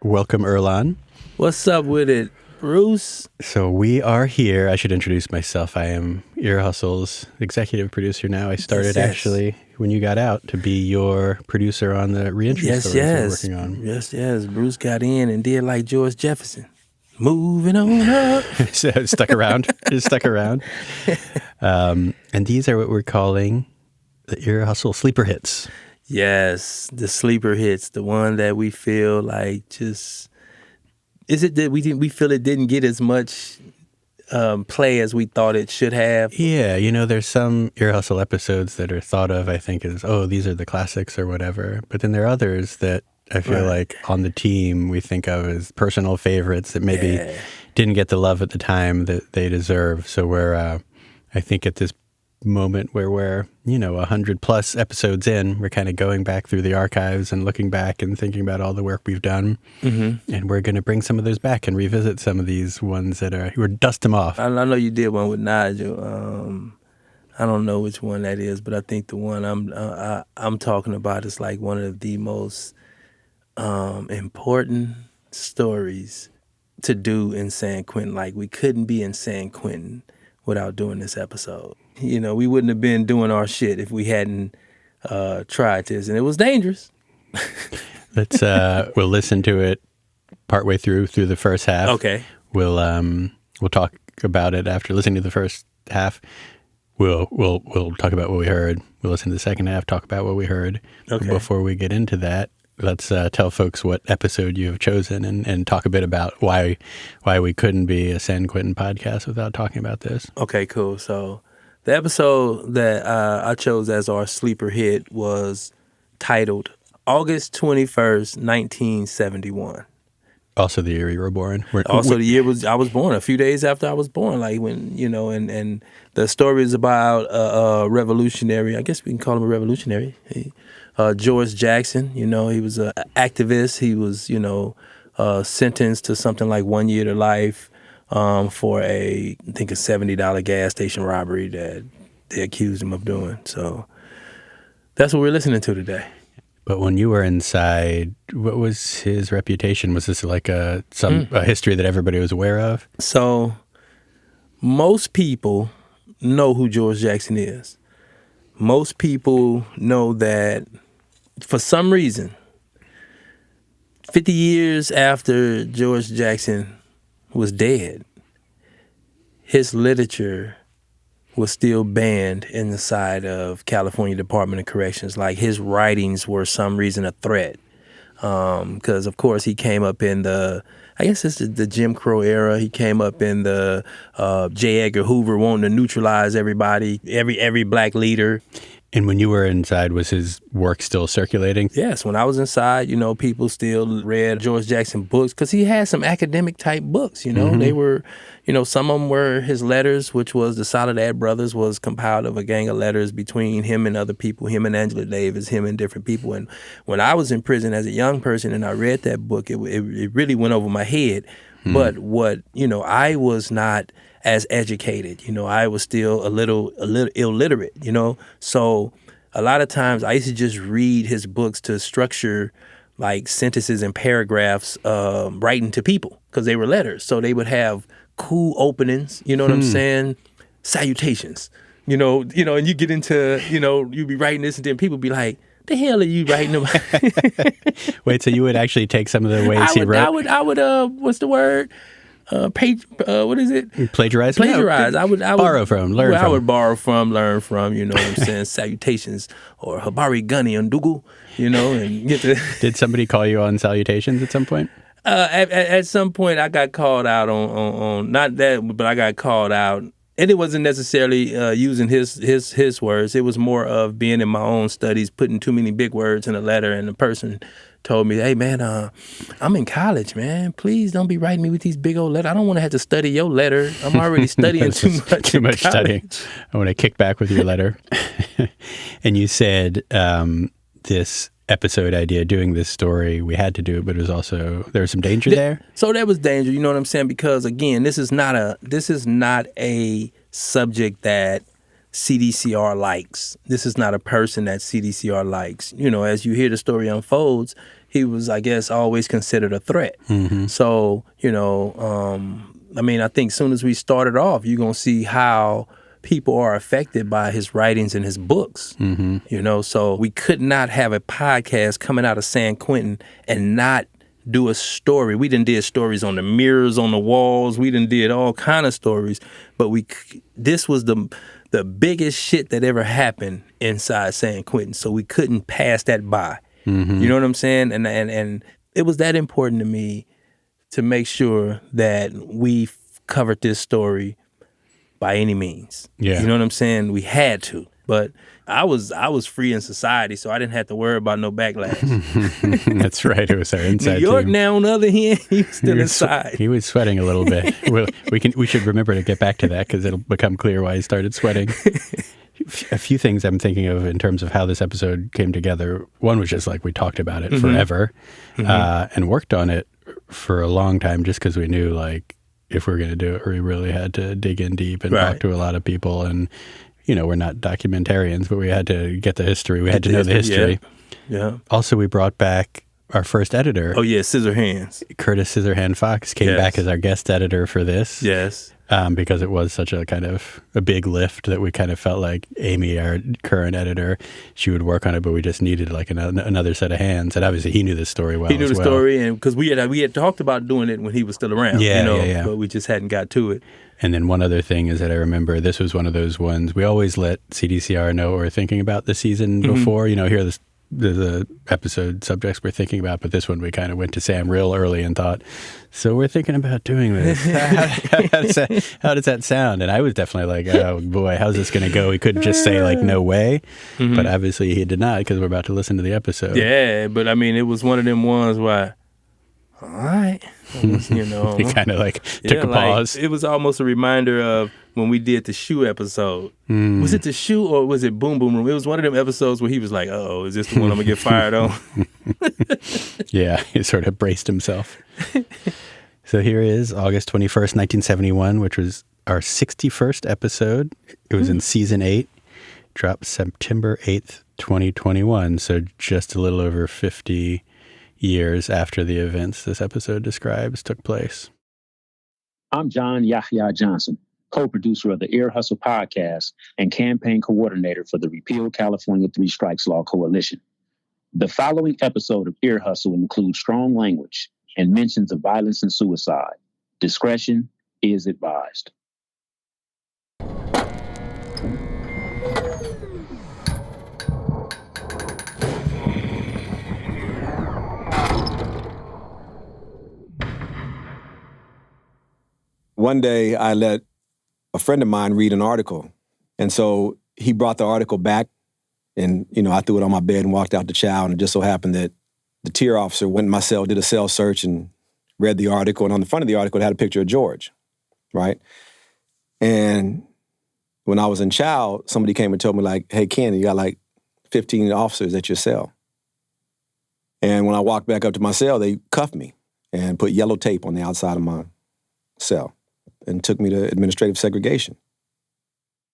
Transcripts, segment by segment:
Welcome, Earlonne. What's up with it, Bruce? So we are here. I should introduce myself. I am Ear Hustle's executive producer now. I started actually when you got out to be your producer on the reentry stories we're working on. Yes. Bruce got in and did like George Jefferson. Moving on up. So stuck around. Just stuck around. And these are what we're calling the Ear Hustle sleeper hits. Yes, the sleeper hits, the one that we feel like just... Is it that we feel it didn't get as much play as we thought it should have? Yeah, there's some Ear Hustle episodes that are thought of, I think, as, these are the classics or whatever. But then there are others that I feel like on the team we think of as personal favorites that maybe didn't get the love at the time that they deserve. So we're, I think, at this moment where we're 100 plus episodes in, we're kind of going back through the archives and looking back and thinking about all the work we've done, and we're going to bring some of those back and revisit some of these ones that we're dust them off. I know you did one with Nigel. I don't know which one that is, but I think the one I'm talking about is like one of the most important stories to do in San Quentin. Like, we couldn't be in San Quentin without doing this episode. We wouldn't have been doing our shit if we hadn't tried this, and it was dangerous. We'll listen to it partway through the first half. Okay. We'll talk about it after listening to the first half. We'll talk about what we heard. We'll listen to the second half, talk about what we heard. Okay. Before we get into that, let's tell folks what episode you have chosen and talk a bit about why we couldn't be a San Quentin podcast without talking about this. Okay, cool. So the episode that I chose as our sleeper hit was titled August 21st, 1971. Also the year you were born. The year I was born, a few days after I was born, like when, and the story is about a revolutionary, I guess we can call him a revolutionary, George Jackson. He was an activist. He was, sentenced to something like 1 year to life for I think a $70 gas station robbery that they accused him of doing. So that's what we're listening to today. But when you were inside, what was his reputation? Was this like a history that everybody was aware of? So most people know who George Jackson is. Most people know that for some reason, 50 years after George Jackson was dead, his literature was still banned in the side of California Department of Corrections. Like, his writings were some reason a threat. Because, of course, he came up in the Jim Crow era. He came up in the J. Edgar Hoover wanting to neutralize everybody, every black leader. And when you were inside, was his work still circulating? Yes, when I was inside, people still read George Jackson books because he had some academic type books, They were, some of them were his letters, which was the Soledad Brothers, was compiled of a gang of letters between him and other people, him and Angela Davis, him and different people. And when I was in prison as a young person and I read that book, it really went over my head. But what, I was not as educated, I was still a little illiterate, So a lot of times I used to just read his books to structure like sentences and paragraphs, writing to people because they were letters. So they would have cool openings, you know what I'm saying? Salutations, and you get into, you be writing this and then people be like, the hell are you writing about? Wait, so you would actually take some of the ways he wrote? I would, what's the word? What is it? Plagiarize. I would borrow from, learn from. I would borrow from, learn from. You know what I'm saying? Salutations or Habari Gunny Ndugu. And get to. Did somebody call you on salutations at some point? At some point, I got called out on not that, but I got called out, and it wasn't necessarily using his words. It was more of being in my own studies, putting too many big words in a letter, and the person told me, hey, man, I'm in college, man. Please don't be writing me with these big old letters. I don't want to have to study your letter. I'm already studying too much. Too much studying. I want to kick back with your letter. And you said this episode idea, doing this story, we had to do it, but it was also, there was some danger there? So there was danger, you know what I'm saying? Because, again, this is not a subject that CDCR likes. This is not a person that CDCR likes. You know, as you hear the story unfolds, he was, I guess, always considered a threat. So, you know, I mean, I think as soon as we started off, you're going to see how people are affected by his writings and his books. You know, so we could not have a podcast coming out of San Quentin and not do a story. We done did stories on the mirrors on the walls. We done did all kind of stories, but this was the biggest shit that ever happened inside San Quentin. So we couldn't pass that by. You know what I'm saying? And it was that important to me to make sure that we covered this story by any means. Yeah. You know what I'm saying? We had to. But I was free in society, so I didn't have to worry about no backlash. That's right. It was our inside New York team. Now, on the other hand, he was still inside. He was sweating a little bit. We should remember to get back to that because it'll become clear why he started sweating. A few things I'm thinking of in terms of how this episode came together. One was just like we talked about it forever and worked on it for a long time just because we knew like if we were going to do it, we really had to dig in deep and talk to a lot of people. And, you know, we're not documentarians, but we had to get the history. We had to know the history. Yeah. Also, we brought back our first editor. Oh, yeah, Scissorhands. Curtis Scissorhand Fox came back as our guest editor for this. Yes. Because it was such a kind of a big lift that we kind of felt like Amy, our current editor, she would work on it, but we just needed like another set of hands. And obviously he knew this story well. He knew the story, and because we had talked about doing it when he was still around. Yeah. But we just hadn't got to it. And then one other thing is that I remember this was one of those ones we always let CDCR know what we're thinking about the season before. You know, here are the episode subjects we're thinking about, but this one we kind of went to Sam real early and thought, so we're thinking about doing this. How does that sound? And I was definitely like, oh boy, how's this going to go? We couldn't just say like, no way. But obviously he did not because we're about to listen to the episode. Yeah, but I mean, it was one of them ones where, all right, you know. You kind of like took a pause. It was almost a reminder of when we did the shoe episode. Was it the shoe or was it Boom Boom Room? It was one of them episodes where he was like, oh, is this the one I'm going to get fired on? Yeah, he sort of braced himself. So here is August 21st, 1971, which was our 61st episode. It was in season 8, dropped September 8th, 2021. So just a little over 50 years after the events this episode describes took place. I'm John Yahya Johnson, co-producer of the Ear Hustle podcast and campaign coordinator for the Repeal California Three Strikes Law Coalition. The following episode of Ear Hustle includes strong language and mentions of violence and suicide. Discretion is advised. One day I let a friend of mine read an article. And so he brought the article back and, you know, I threw it on my bed and walked out to chow. And it just so happened that the tier officer went in my cell, did a cell search and read the article. And on the front of the article, it had a picture of George, right? And when I was in chow, somebody came and told me like, hey, Ken, you got like 15 officers at your cell. And when I walked back up to my cell, they cuffed me and put yellow tape on the outside of my cell and took me to administrative segregation.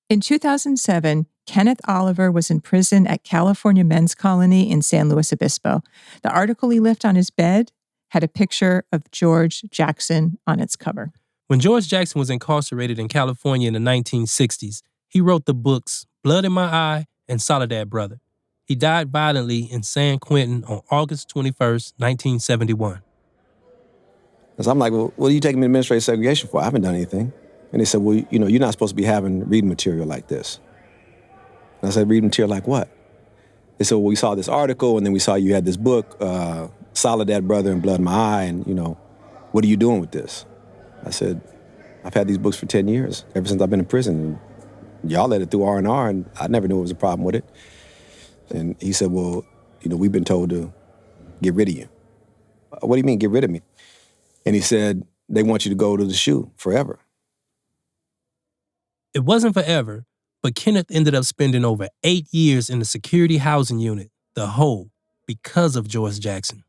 In 2007, Kenneth Oliver was in prison at California Men's Colony in San Luis Obispo. The article he left on his bed had a picture of George Jackson on its cover. When George Jackson was incarcerated in California in the 1960s, he wrote the books Blood in My Eye and Soledad Brother. He died violently in San Quentin on August 21st, 1971. So I'm like, well, what are you taking me to administrative segregation for? I haven't done anything. And they said, well, you know, you're not supposed to be having reading material like this. And I said, reading material like what? They said, well, we saw this article, and then we saw you had this book, Soledad Brother and Blood in My Eye, and, you know, what are you doing with this? I said, I've had these books for 10 years, ever since I've been in prison. And y'all let it through R&R, and I never knew it was a problem with it. And he said, well, you know, we've been told to get rid of you. What do you mean, get rid of me? And he said, they want you to go to the SHU forever. It wasn't forever, but Kenneth ended up spending over 8 years in the security housing unit, the Hole, because of George Jackson.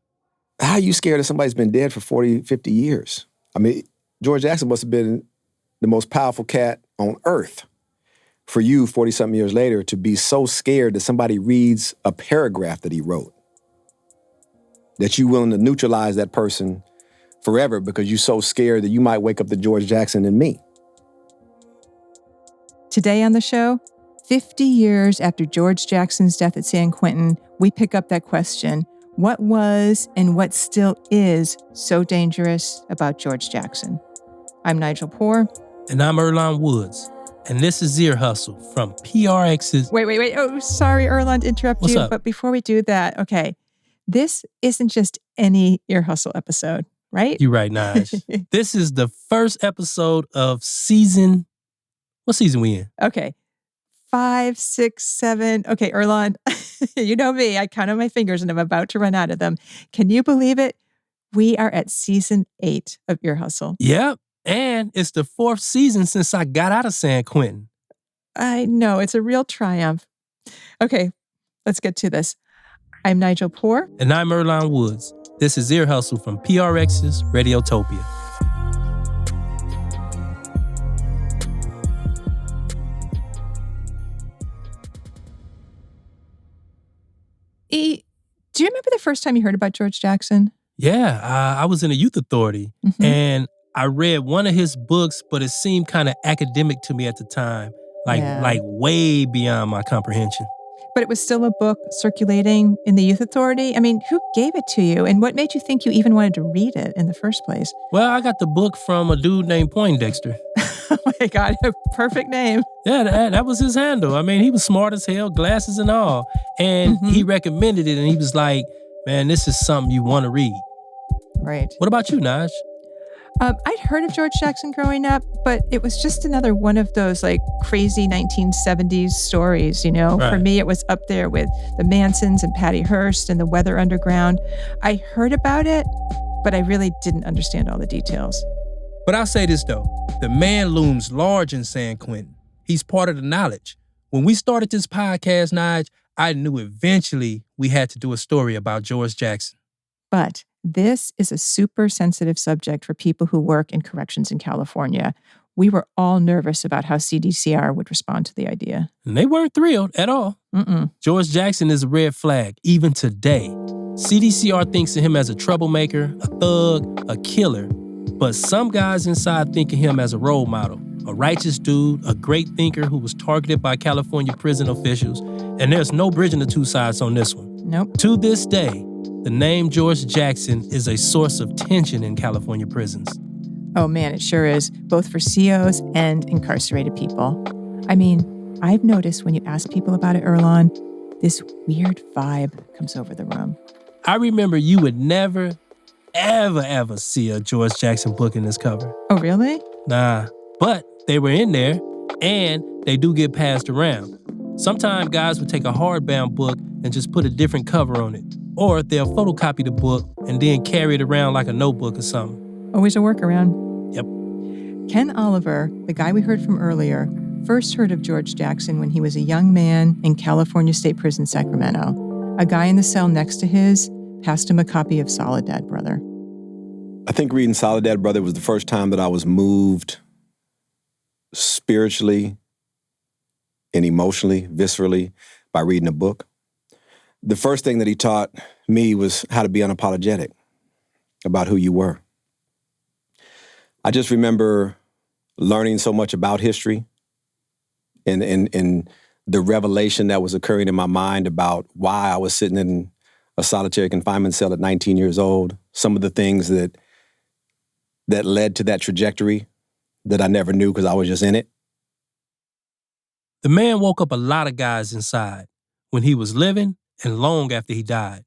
How are you scared of somebody who's been dead for 40, 50 years? I mean, George Jackson must have been the most powerful cat on earth. for you 40-something years later to be so scared that somebody reads a paragraph that he wrote, that you're willing to neutralize that person forever because you're so scared that you might wake up the George Jackson in me. Today on the show, 50 years after George Jackson's death at San Quentin, we pick up that question. What was and what still is so dangerous about George Jackson? I'm Nigel Poor. And I'm Earlonne Woods. And this is Ear Hustle from PRX's... Wait. Oh, sorry, Earlonne, to interrupt What's you. up? But before we do that, okay, this isn't just any Ear Hustle episode, right? You're right, Naj. This is the first episode of season... What season we in? Okay. 5, 6, 7. Okay, Earlonne, you know me. I count on my fingers and I'm about to run out of them. Can you believe it? We are at season 8 of Ear Hustle. Yep. And it's the 4th season since I got out of San Quentin. I know. It's a real triumph. Okay, let's get to this. I'm Nigel Poor. And I'm Earlonne Woods. This is Ear Hustle from PRX's Radiotopia. Do you remember the first time you heard about George Jackson? Yeah, I was in a youth authority and I read one of his books, but it seemed kind of academic to me at the time, like way beyond my comprehension. But it was still a book circulating in the youth authority? I mean, who gave it to you? And what made you think you even wanted to read it in the first place? Well, I got the book from a dude named Poindexter. Oh my God, a perfect name. Yeah, that was his handle. I mean, he was smart as hell, glasses and all. And he recommended it and he was like, man, this is something you want to read. Right. What about you, Naj? I'd heard of George Jackson growing up, but it was just another one of those like crazy 1970s stories, you know? Right. For me, it was up there with the Mansons and Patty Hearst and the Weather Underground. I heard about it, but I really didn't understand all the details. But I'll say this though, the man looms large in San Quentin. He's part of the knowledge. When we started this podcast, Naj, I knew eventually we had to do a story about George Jackson. But this is a super sensitive subject for people who work in corrections in California. We were all nervous about how CDCR would respond to the idea. And they weren't thrilled at all. George Jackson is a red flag, even today. CDCR thinks of him as a troublemaker, a thug, a killer. But some guys inside think of him as a role model, a righteous dude, a great thinker who was targeted by California prison officials. And there's no bridging the two sides on this one. Nope. To this day, the name George Jackson is a source of tension in California prisons. Oh man, it sure is, both for COs and incarcerated people. I mean, I've noticed when you ask people about it, Earlonne, this weird vibe comes over the room. I remember you would never, ever see a George Jackson book in this cover. Oh, really? Nah, but they were in there, and they do get passed around. Sometimes guys would take a hardbound book and just put a different cover on it. Or they'll photocopy the book and then carry it around like a notebook or something. Always a workaround. Yep. Ken Oliver, the guy we heard from earlier, first heard of George Jackson when he was a young man in California State Prison, Sacramento. A guy in the cell next to his passed him a copy of Soledad Brother. I think reading Soledad Brother was the first time that I was moved spiritually and emotionally, viscerally, by reading a book. The first thing that he taught me was how to be unapologetic about who you were. I just remember learning so much about history and the revelation that was occurring in my mind about why I was sitting in a solitary confinement cell at 19 years old, some of the things that led to that trajectory that I never knew because I was just in it. The man woke up a lot of guys inside when he was living and long after he died.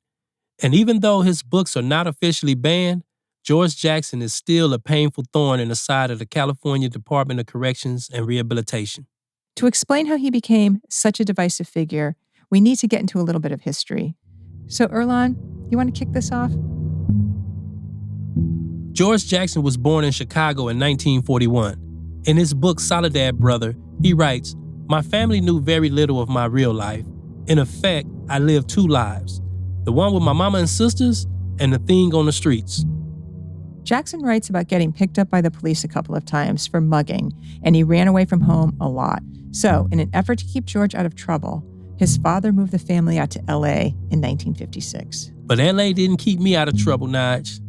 And even though his books are not officially banned, George Jackson is still a painful thorn in the side of the California Department of Corrections and Rehabilitation. To explain how he became such a divisive figure, we need to get into a little bit of history. So, Earlonne, you want to kick this off? George Jackson was born in Chicago in 1941. In his book, Soledad Brother, he writes, "My family knew very little of my real life. In effect, I lived two lives, the one with my mama and sisters and the thing on the streets." Jackson writes about getting picked up by the police a couple of times for mugging, and he ran away from home a lot. So, in an effort to keep George out of trouble, his father moved the family out to L.A. in 1956. But L.A. didn't keep me out of trouble, Nige.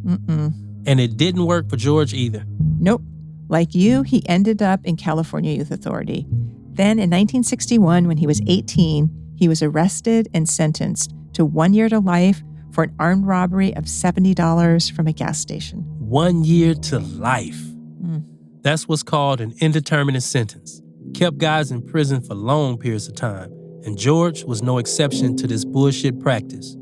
And it didn't work for George either. Nope. Like you, he ended up in California Youth Authority. Then in 1961, when he was 18, he was arrested and sentenced to 1 year to life for an armed robbery of $70 from a gas station. 1 year to life. That's what's called an indeterminate sentence. Kept guys in prison for long periods of time. And George was no exception to this bullshit practice.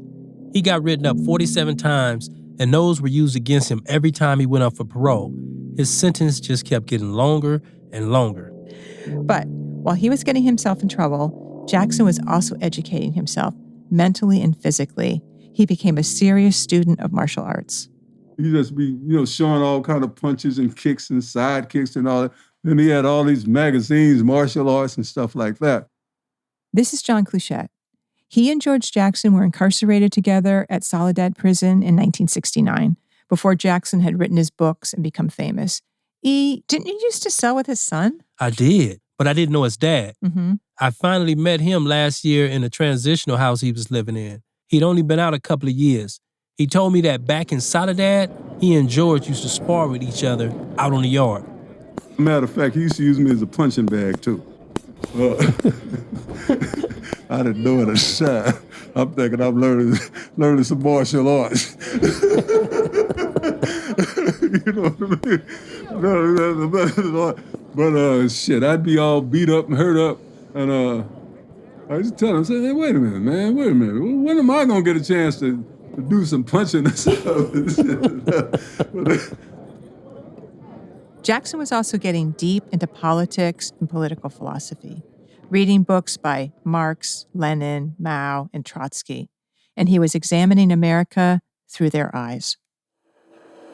He got written up 47 times, and those were used against him every time he went up for parole. His sentence just kept getting longer and longer. But while he was getting himself in trouble, Jackson was also educating himself mentally and physically. He became a serious student of martial arts. He just be, showing all kind of punches and kicks and side kicks and all that. Then he had all these magazines, martial arts and stuff like that. This is John Cluchette. He and George Jackson were incarcerated together at Soledad Prison in 1969, before Jackson had written his books and become famous. Didn't you used to sell with his son? I did, but I didn't know his dad. Mm-hmm. I finally met him last year in a transitional house he was living in. He'd only been out a couple of years. He told me that back in Soledad, he and George used to spar with each other out on the yard. Matter of fact, he used to use me as a punching bag, too. I didn't know it at the time. I'm thinking I'm learning some martial arts. You know what I mean? But shit, I'd be all beat up and hurt up, and I just tell him, I say, hey, wait a minute, man, wait a minute. When am I gonna get a chance to do some punching and stuff? Jackson was also getting deep into politics and political philosophy, reading books by Marx, Lenin, Mao, and Trotsky, and he was examining America through their eyes.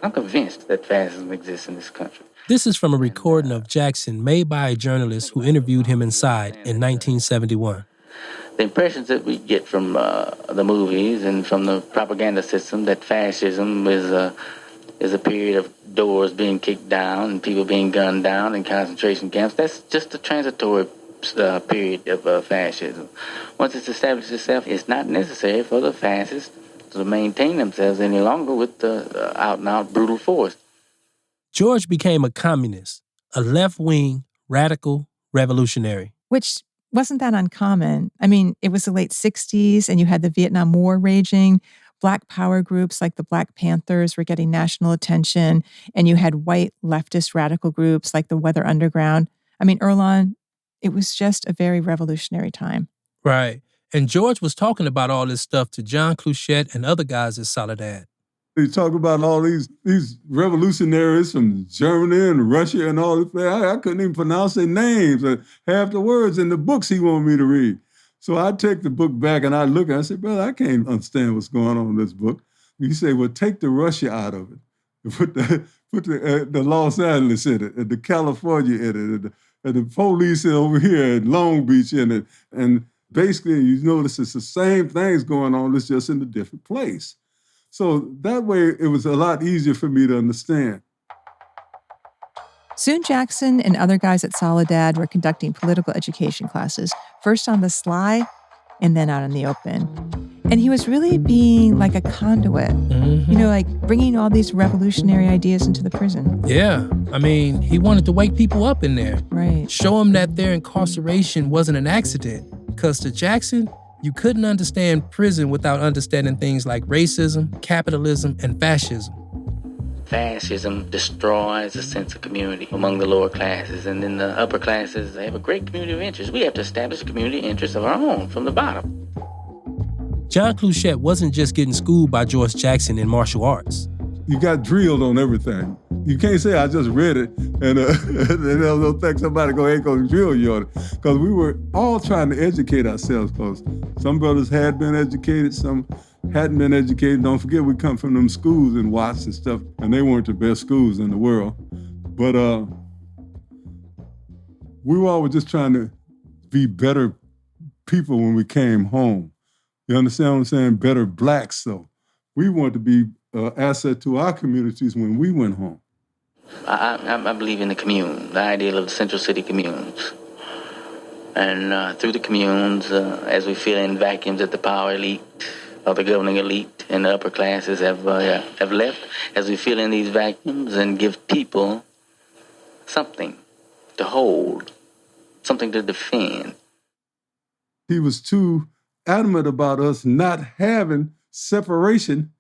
I'm convinced that fascism exists in this country. This is from a recording of Jackson made by a journalist who interviewed him inside in 1971. The impressions that we get from the movies and from the propaganda system that fascism is a period of doors being kicked down and people being gunned down in concentration camps, that's just a transitory period of fascism. Once it's established itself, it's not necessary for the fascists to maintain themselves any longer with the out-and-out brutal force. George became a communist, a left-wing, radical revolutionary. Which wasn't that uncommon. I mean, it was the late 60s and you had the Vietnam War raging. Black power groups like the Black Panthers were getting national attention, and you had white leftist radical groups like the Weather Underground. I mean, Earlonne, it was just a very revolutionary time. Right. And George was talking about all this stuff to John Cluchette and other guys at Soledad. They talk about all these revolutionaries from Germany and Russia and all this. I couldn't even pronounce their names, half the words in the books he wanted me to read. So I take the book back and I look at it and I say, brother, I can't understand what's going on in this book. You say, well, take the Russia out of it. Put the Los Angeles in it, and the California in it, and the police over here at Long Beach in it. And basically, you notice it's the same things going on, it's just in a different place. So that way, it was a lot easier for me to understand. Soon Jackson and other guys at Soledad were conducting political education classes, first on the sly and then out in the open. And he was really being like a conduit, like bringing all these revolutionary ideas into the prison. Yeah, I mean, he wanted to wake people up in there. Right. Show them that their incarceration wasn't an accident. Because to Jackson, you couldn't understand prison without understanding things like racism, capitalism, and fascism. Fascism destroys a sense of community among the lower classes, and in the upper classes, they have a great community of interest. We have to establish a community interest of our own from the bottom. John Cluchette wasn't just getting schooled by George Jackson in martial arts. You got drilled on everything. You can't say I just read it and they'll think somebody ain't gonna drill you on it. Because we were all trying to educate ourselves, because some brothers had been educated, some hadn't been educated. Don't forget, we come from them schools in Watts and stuff, and they weren't the best schools in the world. But we were always just trying to be better people when we came home. You understand what I'm saying? Better blacks, so we wanted to be asset to our communities when we went home. I believe in the commune, the ideal of the Central City communes. And through the communes, as we fill in vacuums that the power elite or the governing elite and the upper classes have left, as we fill in these vacuums and give people something to hold, something to defend. He was too adamant about us not having separation,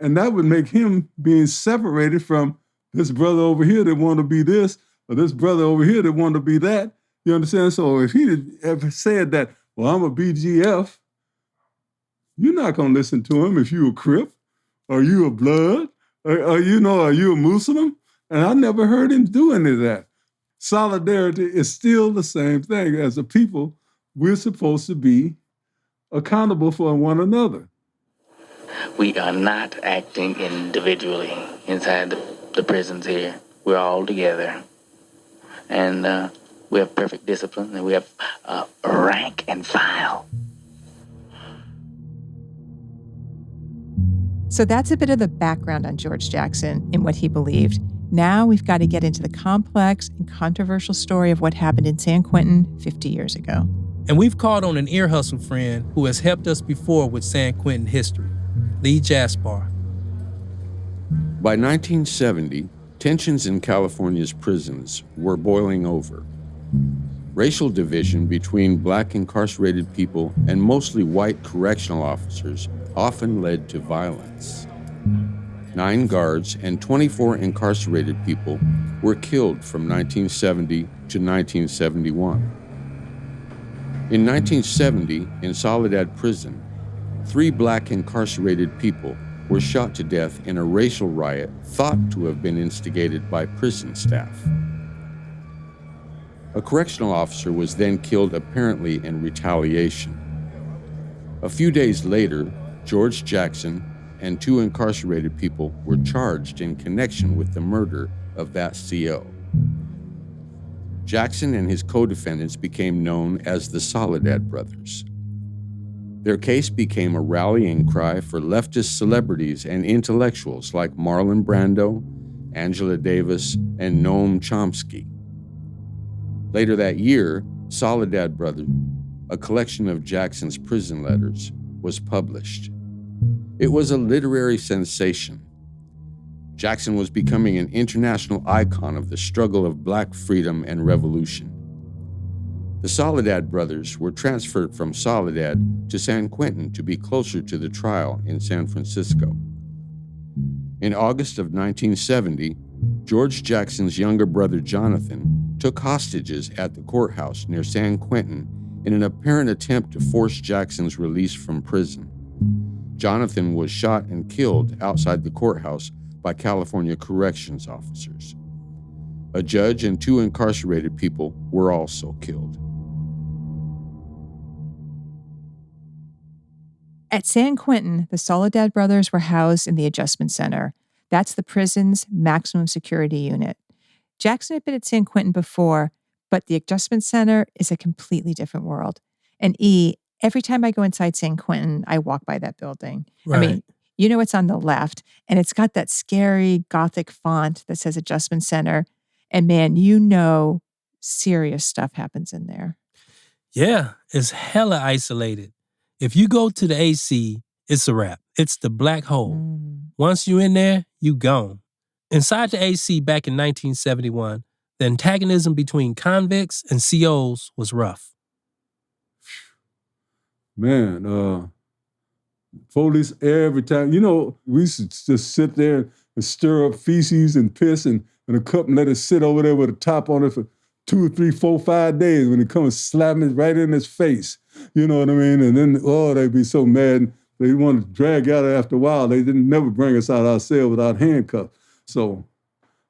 and that would make him being separated from this brother over here that want to be this, or this brother over here that want to be that. You understand? So if he had ever said that, well, I'm a BGF, you're not going to listen to him if you a Crip, or you a Blood, or are you a Muslim? And I never heard him do any of that. Solidarity is still the same thing. As a people, we're supposed to be accountable for one another. We are not acting individually inside the prisons here. We're all together. And we have perfect discipline, and we have rank and file. So that's a bit of the background on George Jackson and what he believed. Now we've got to get into the complex and controversial story of what happened in San Quentin 50 years ago. And we've called on an ear hustle friend who has helped us before with San Quentin history, Lee Jaspar. By 1970, tensions in California's prisons were boiling over. Racial division between black incarcerated people and mostly white correctional officers often led to violence. 9 guards and 24 incarcerated people were killed from 1970 to 1971. In 1970, in Soledad Prison, 3 black incarcerated people were shot to death in a racial riot thought to have been instigated by prison staff. A correctional officer was then killed apparently in retaliation. A few days later, George Jackson and 2 incarcerated people were charged in connection with the murder of that CO. Jackson and his co-defendants became known as the Soledad Brothers. Their case became a rallying cry for leftist celebrities and intellectuals like Marlon Brando, Angela Davis, and Noam Chomsky. Later that year, Soledad Brothers, a collection of Jackson's prison letters, was published. It was a literary sensation. Jackson was becoming an international icon of the struggle of black freedom and revolution. The Soledad Brothers were transferred from Soledad to San Quentin to be closer to the trial in San Francisco. In August of 1970, George Jackson's younger brother Jonathan took hostages at the courthouse near San Quentin in an apparent attempt to force Jackson's release from prison. Jonathan was shot and killed outside the courthouse by California corrections officers. A judge and 2 incarcerated people were also killed. At San Quentin, the Soledad Brothers were housed in the Adjustment Center. That's the prison's maximum security unit. Jackson had been at San Quentin before, but the Adjustment Center is a completely different world. And every time I go inside San Quentin, I walk by that building. Right. I mean, you know it's on the left, and it's got that scary Gothic font that says Adjustment Center. And man, serious stuff happens in there. Yeah, it's hella isolated. If you go to the AC, it's a wrap. It's the black hole. Once you're in there, you gone. Inside the AC back in 1971, the antagonism between convicts and COs was rough. Man, police every time. We used to just sit there and stir up feces and piss in a cup and let it sit over there with a top on it for 2 or 3, 4, 5 days when it comes slapping it right in his face. You know what I mean? And then, they'd be so mad. They wanted to drag out after a while. They didn't never bring us out our cell without handcuffs. So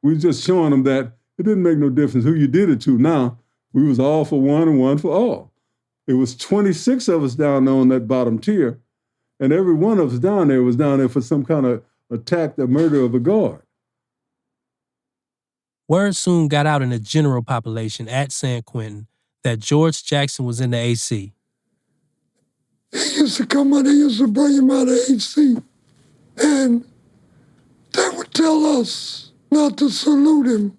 we just showing them that it didn't make no difference who you did it to now. We was all for one and one for all. It was 26 of us down there on that bottom tier, and every one of us down there was down there for some kind of attack or murder of a guard. Word soon got out in the general population at San Quentin that George Jackson was in the AC. He used to come out, they used to bring him out of AC. And tell us not to salute him.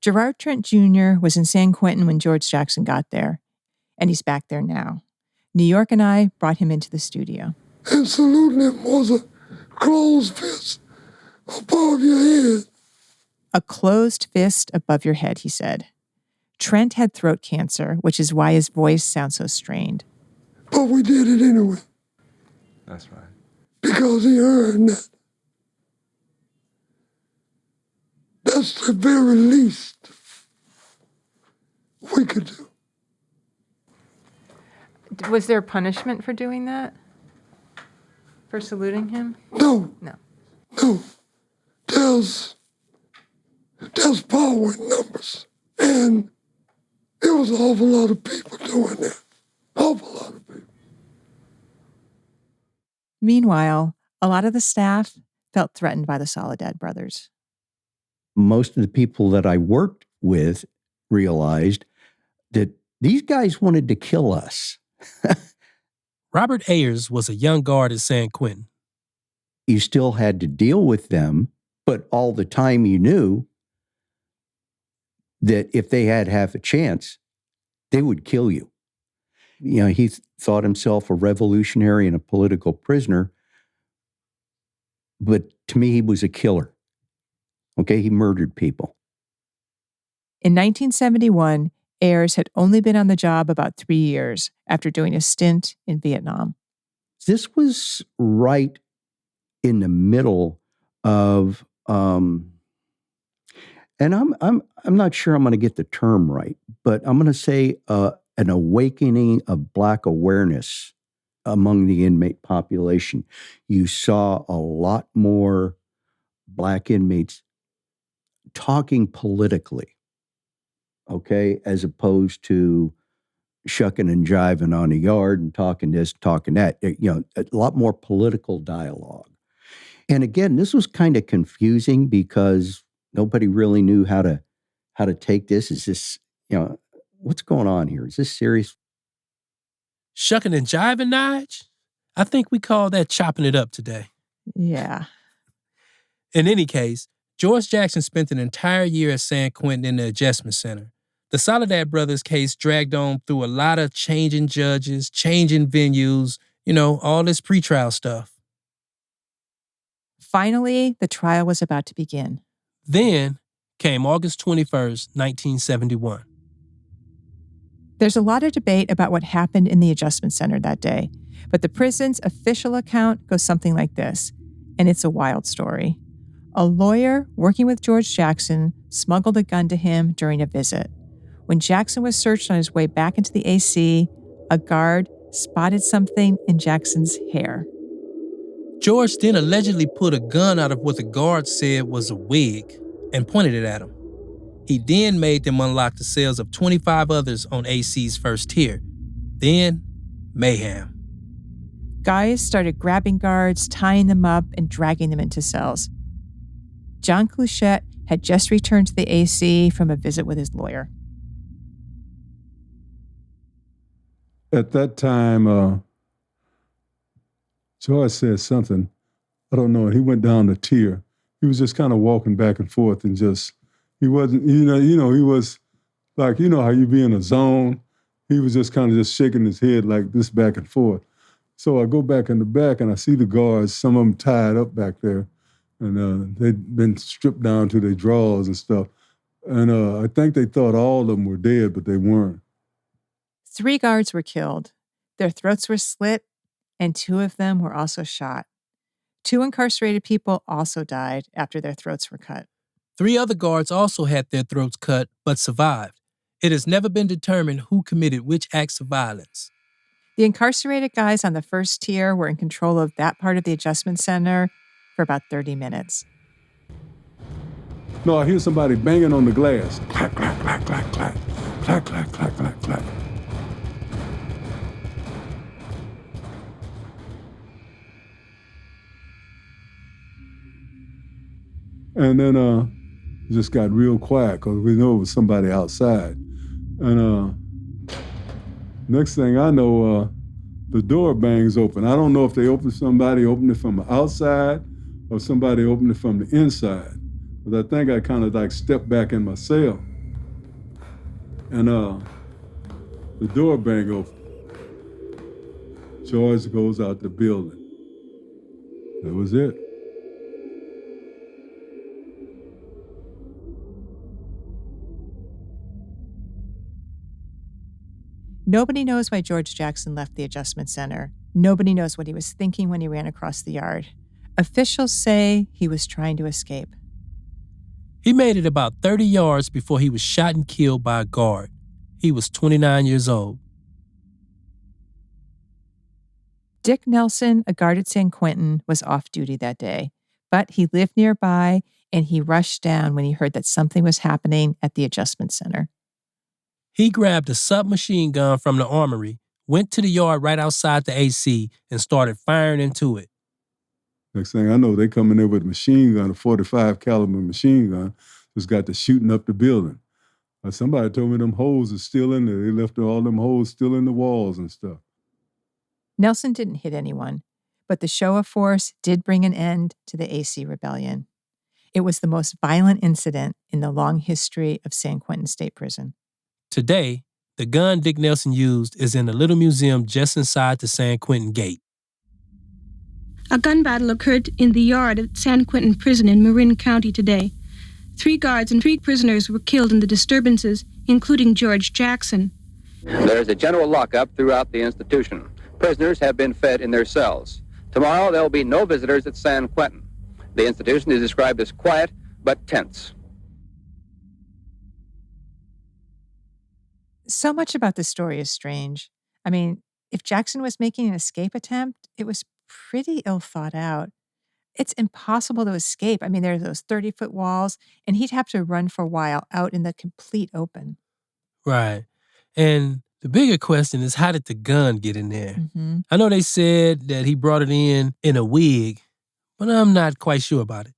Gerard Trent Jr. was in San Quentin when George Jackson got there, and he's back there now. New York and I brought him into the studio. And saluting him was a closed fist above your head. A closed fist above your head, he said. Trent had throat cancer, which is why his voice sounds so strained. But we did it anyway. That's right. Because he earned that. That's the very least we could do. Was there punishment for doing that? For saluting him? No. No. No. There's power in numbers. And there was an awful lot of people doing that. Awful lot of people. Meanwhile, a lot of the staff felt threatened by the Soledad brothers. Most of the people that I worked with realized that these guys wanted to kill us. Robert Ayers was a young guard at San Quentin. You still had to deal with them, but all the time you knew that if they had half a chance, they would kill you. You know, he thought himself a revolutionary and a political prisoner, but to me, he was a killer. Okay, he murdered people. In 1971, Ayers had only been on the job about 3 years after doing a stint in Vietnam. This was right in the middle of, and I'm not sure I'm going to get the term right, but I'm going to say an awakening of Black awareness among the inmate population. You saw a lot more Black inmates talking politically, okay, as opposed to shucking and jiving on a yard and talking this, talking that. You know, a lot more political dialogue. And again, this was kind of confusing because nobody really knew how to take this. Is this, you know, what's going on here? Is this serious? Shucking and jiving, Nige? I think we call that chopping it up today. Yeah. In any case, George Jackson spent an entire year at San Quentin in the Adjustment Center. The Soledad brothers case dragged on through a lot of changing judges, changing venues, you know, all this pretrial stuff. Finally, the trial was about to begin. Then came August 21st, 1971. There's a lot of debate about what happened in the Adjustment Center that day, but the prison's official account goes something like this, and it's a wild story. A lawyer working with George Jackson smuggled a gun to him during a visit. When Jackson was searched on his way back into the AC, a guard spotted something in Jackson's hair. George then allegedly pulled a gun out of what the guard said was a wig and pointed it at him. He then made them unlock the cells of 25 others on AC's first tier. Then, mayhem. Guys started grabbing guards, tying them up, and dragging them into cells. John Cluchette had just returned to the AC from a visit with his lawyer. At that time, George said something, I don't know, he went down the tier. He was just kind of walking back and forth and just, he wasn't, he was like, you know how you be in a zone? He was just kind of just shaking his head like this back and forth. So I go back in the back and I see the guards, some of them tied up back there. And they'd been stripped down to their drawers and stuff. And I think they thought all of them were dead, but they weren't. 3 guards were killed. Their throats were slit, and 2 of them were also shot. 2 incarcerated people also died after their throats were cut. 3 other guards also had their throats cut, but survived. It has never been determined who committed which acts of violence. The incarcerated guys on the first tier were in control of that part of the adjustment center for about 30 minutes. No, I hear somebody banging on the glass. Clack, clack, clack, clack, clack. Clack, clack, clack, clack, clack. And then it just got real quiet because we knew it was somebody outside. And next thing I know, the door bangs open. I don't know if they opened it from the outside or somebody opened it from the inside. Because I think I kind of like stepped back in my cell. And the door bang open. George goes out the building. That was it. Nobody knows why George Jackson left the adjustment center. Nobody knows what he was thinking when he ran across the yard. Officials say he was trying to escape. He made it about 30 yards before he was shot and killed by a guard. He was 29 years old. Dick Nelson, a guard at San Quentin, was off duty that day, but he lived nearby and he rushed down when he heard that something was happening at the adjustment center. He grabbed a submachine gun from the armory, went to the yard right outside the AC, and started firing into it. Next thing I know, they come in there with a machine gun, a 45 caliber machine gun, just got to shooting up the building. Somebody told me them holes are still in there. They left all them holes still in the walls and stuff. Nelson didn't hit anyone, but the show of force did bring an end to the AC rebellion. It was the most violent incident in the long history of San Quentin State Prison. Today, the gun Dick Nelson used is in a little museum just inside the San Quentin gate. A gun battle occurred in the yard at San Quentin Prison in Marin County today. 3 guards and 3 prisoners were killed in the disturbances, including George Jackson. There is a general lockup throughout the institution. Prisoners have been fed in their cells. Tomorrow there will be no visitors at San Quentin. The institution is described as quiet but tense. So much about this story is strange. I mean, if Jackson was making an escape attempt, it was pretty ill thought out. It's impossible to escape. I mean, there are those 30-foot walls, and he'd have to run for a while out in the complete open. Right. And the bigger question is, how did the gun get in there? Mm-hmm. I know they said that he brought it in a wig, but I'm not quite sure about it.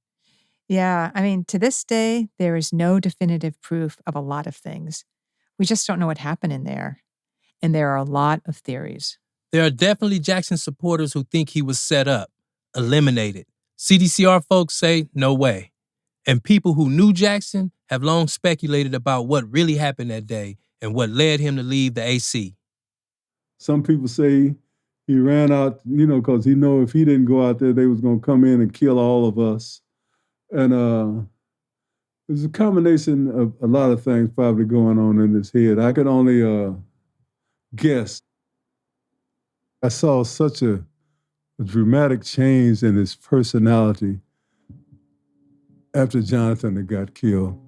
Yeah, I mean, to this day, there is no definitive proof of a lot of things. We just don't know what happened in there. And there are a lot of theories. There are definitely Jackson supporters who think he was set up, eliminated. CDCR folks say no way. And people who knew Jackson have long speculated about what really happened that day and what led him to leave the AC. Some people say he ran out, because he know if he didn't go out there, they was going to come in and kill all of us. And there's a combination of a lot of things probably going on in his head. I could only guess. I saw such a dramatic change in his personality after Jonathan had got killed.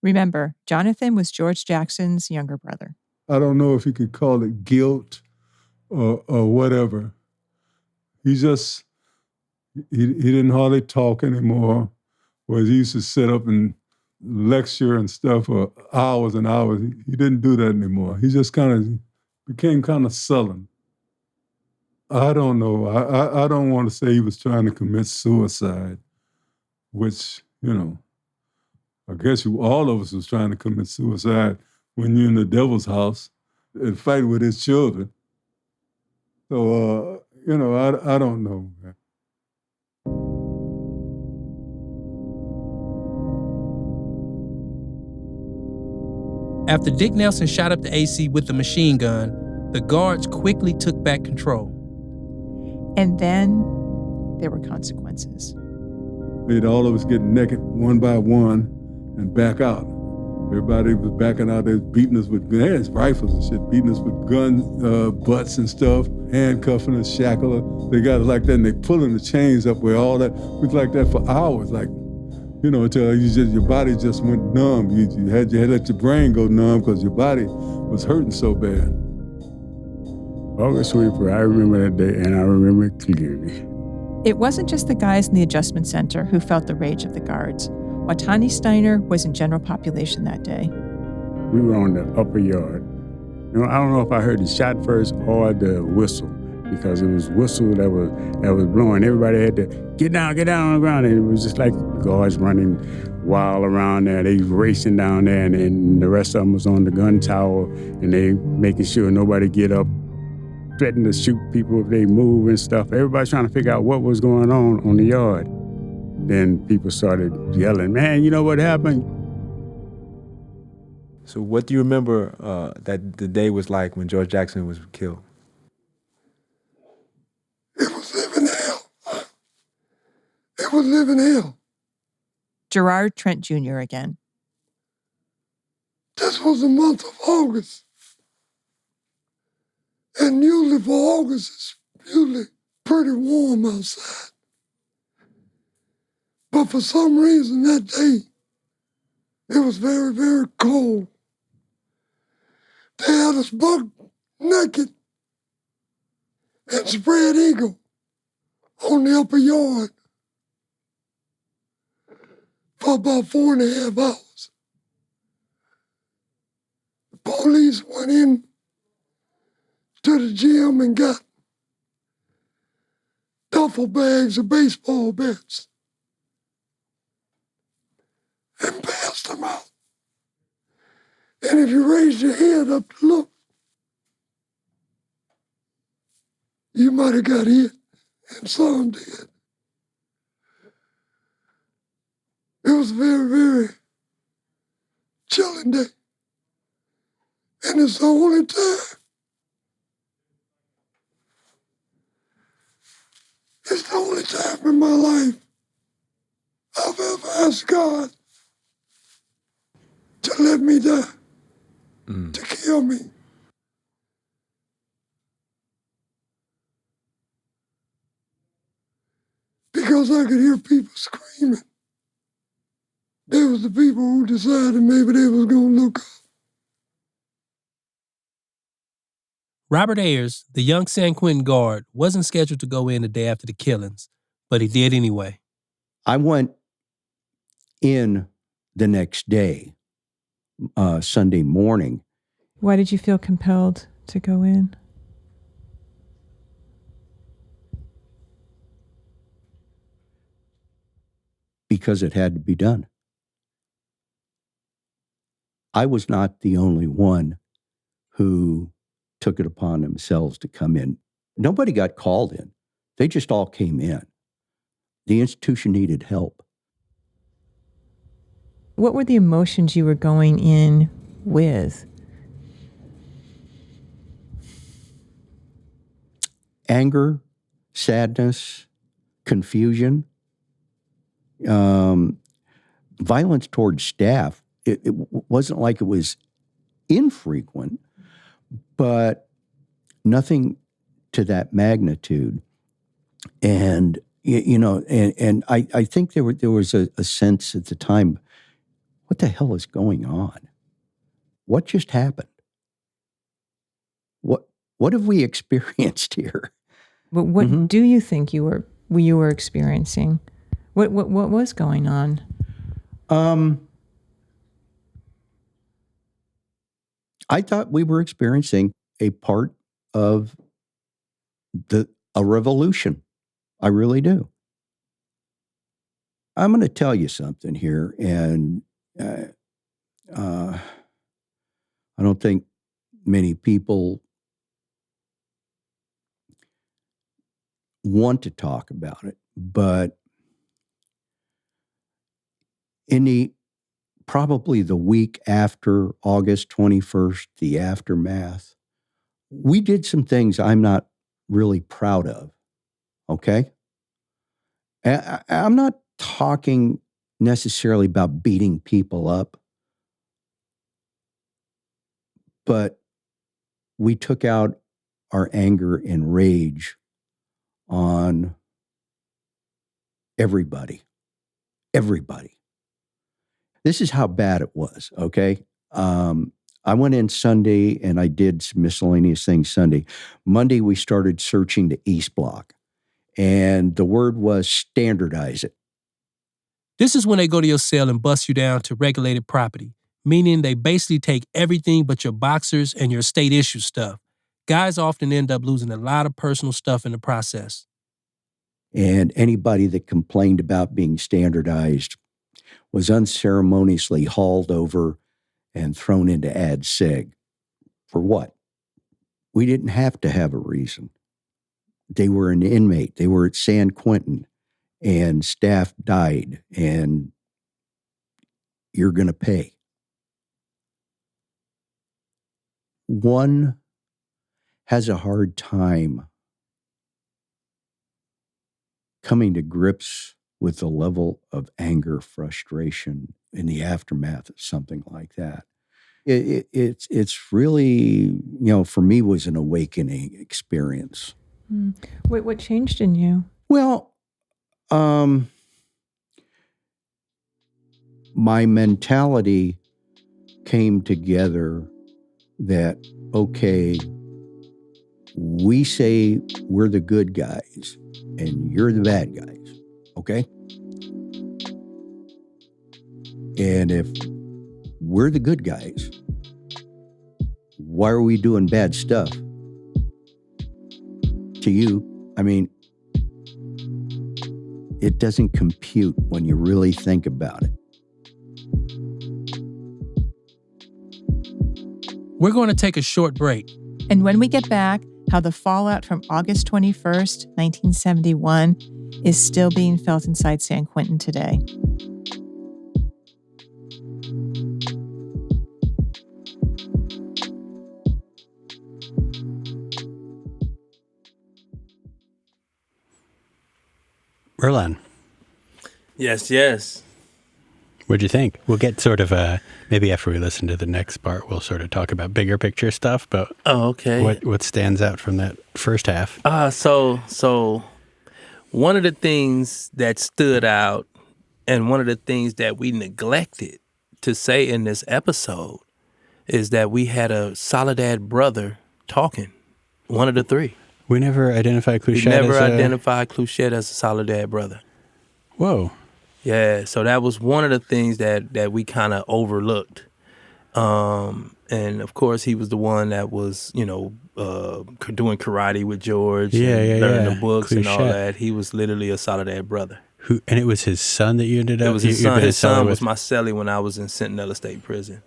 Remember, Jonathan was George Jackson's younger brother. I don't know if you could call it guilt or whatever. He didn't hardly talk anymore. Whereas he used to sit up and lecture and stuff for hours and hours. He didn't do that anymore. He just became kind of sullen. I don't know. I don't want to say he was trying to commit suicide, which, I guess all of us was trying to commit suicide when you're in the devil's house and fight with his children. So, I don't know, man. After Dick Nelson shot up the AC with the machine gun, the guards quickly took back control. And then there were consequences. Made all of us get naked one by one and back out. Everybody was backing out there, beating us with guns, rifles and shit, beating us with gun butts and stuff, handcuffing us, shackling us. They got us like that, and they pulling the chains up where all that. We was like that for hours, until your body just went numb. You had to let your brain go numb because your body was hurting so bad. August Sweeper, I remember that day, and I remember it clearly. It wasn't just the guys in the adjustment center who felt the rage of the guards. Watani Steiner was in general population that day. We were on the upper yard. I don't know if I heard the shot first or the whistle, because it was whistle that was blowing. Everybody had to get down on the ground, and it was just like the guards running wild around there. They racing down there, and the rest of them was on the gun tower, and they making sure nobody get up. threatened to shoot people if they move and stuff. Everybody's trying to figure out what was going on the yard. Then people started yelling, "Man, you know what happened?" So what do you remember that the day was like when George Jackson was killed? It was living hell. It was living hell. Gerard Trent Jr. again. This was the month of August. And usually for August, it's usually pretty warm outside. But for some reason that day, it was very, very cold. They had us buck naked and spread eagle on the upper yard for about 4.5 hours. The police went in to the gym and got duffel bags of baseball bats and passed them out. And if you raised your head up to look, you might have got hit, and some did. It was a very, very chilling day. And it's the only time. It's the only time in my life I've ever asked God to let me die, to kill me. Because I could hear people screaming. They was the people who decided maybe they was going to look up. Robert Ayers, the young San Quentin guard, wasn't scheduled to go in the day after the killings, but he did anyway. I went in the next day, Sunday morning. Why did you feel compelled to go in? Because it had to be done. I was not the only one who took it upon themselves to come in. Nobody got called in. They just all came in. The institution needed help. What were the emotions you were going in with? Anger, sadness, confusion, violence towards staff. It wasn't like it was infrequent, but nothing to that magnitude. And I think there was a sense at the time, what the hell is going on? What just happened? What have we experienced here? But what do you think you were experiencing? What was going on? I thought we were experiencing a part of a revolution. I really do. I'm going to tell you something here, and I don't think many people want to talk about it, but probably the week after August 21st, the aftermath, we did some things I'm not really proud of, okay? I'm not talking necessarily about beating people up, but we took out our anger and rage on everybody. This is how bad it was, okay? I went in Sunday and I did some miscellaneous things Sunday. Monday, we started searching the East Block, and the word was standardize it. This is when they go to your cell and bust you down to regulated property, meaning they basically take everything but your boxers and your state issue stuff. Guys often end up losing a lot of personal stuff in the process. And anybody that complained about being standardized was unceremoniously hauled over and thrown into ad seg. For what? We didn't have to have a reason. They were an inmate. They were at San Quentin, and staff died, and you're going to pay. One has a hard time coming to grips with the level of anger, frustration in the aftermath of something like that. It's really, for me, was an awakening experience. What changed in you? Well, my mentality came together that, okay, we say we're the good guys and you're the bad guys, okay? And if we're the good guys, why are we doing bad stuff to you? I mean, it doesn't compute when you really think about it. We're going to take a short break. And when we get back, how the fallout from August 21st, 1971 is still being felt inside San Quentin today. Earlonne. Yes. What'd you think? We'll get sort of maybe after we listen to the next part, we'll sort of talk about bigger picture stuff, but what stands out from that first half? So one of the things that stood out and one of the things that we neglected to say in this episode is that we had a Soledad brother talking, one of the three. We never identified Cluchette identified Cluchette as a Soledad brother. Whoa. Yeah, so that was one of the things that we kind of overlooked. And of course, he was the one that was, doing karate with George, learning the books and all that. He was literally a Soledad brother. And it was his son that you ended up. It was his son. His son was my cellie when I was in Sentinella State Prison.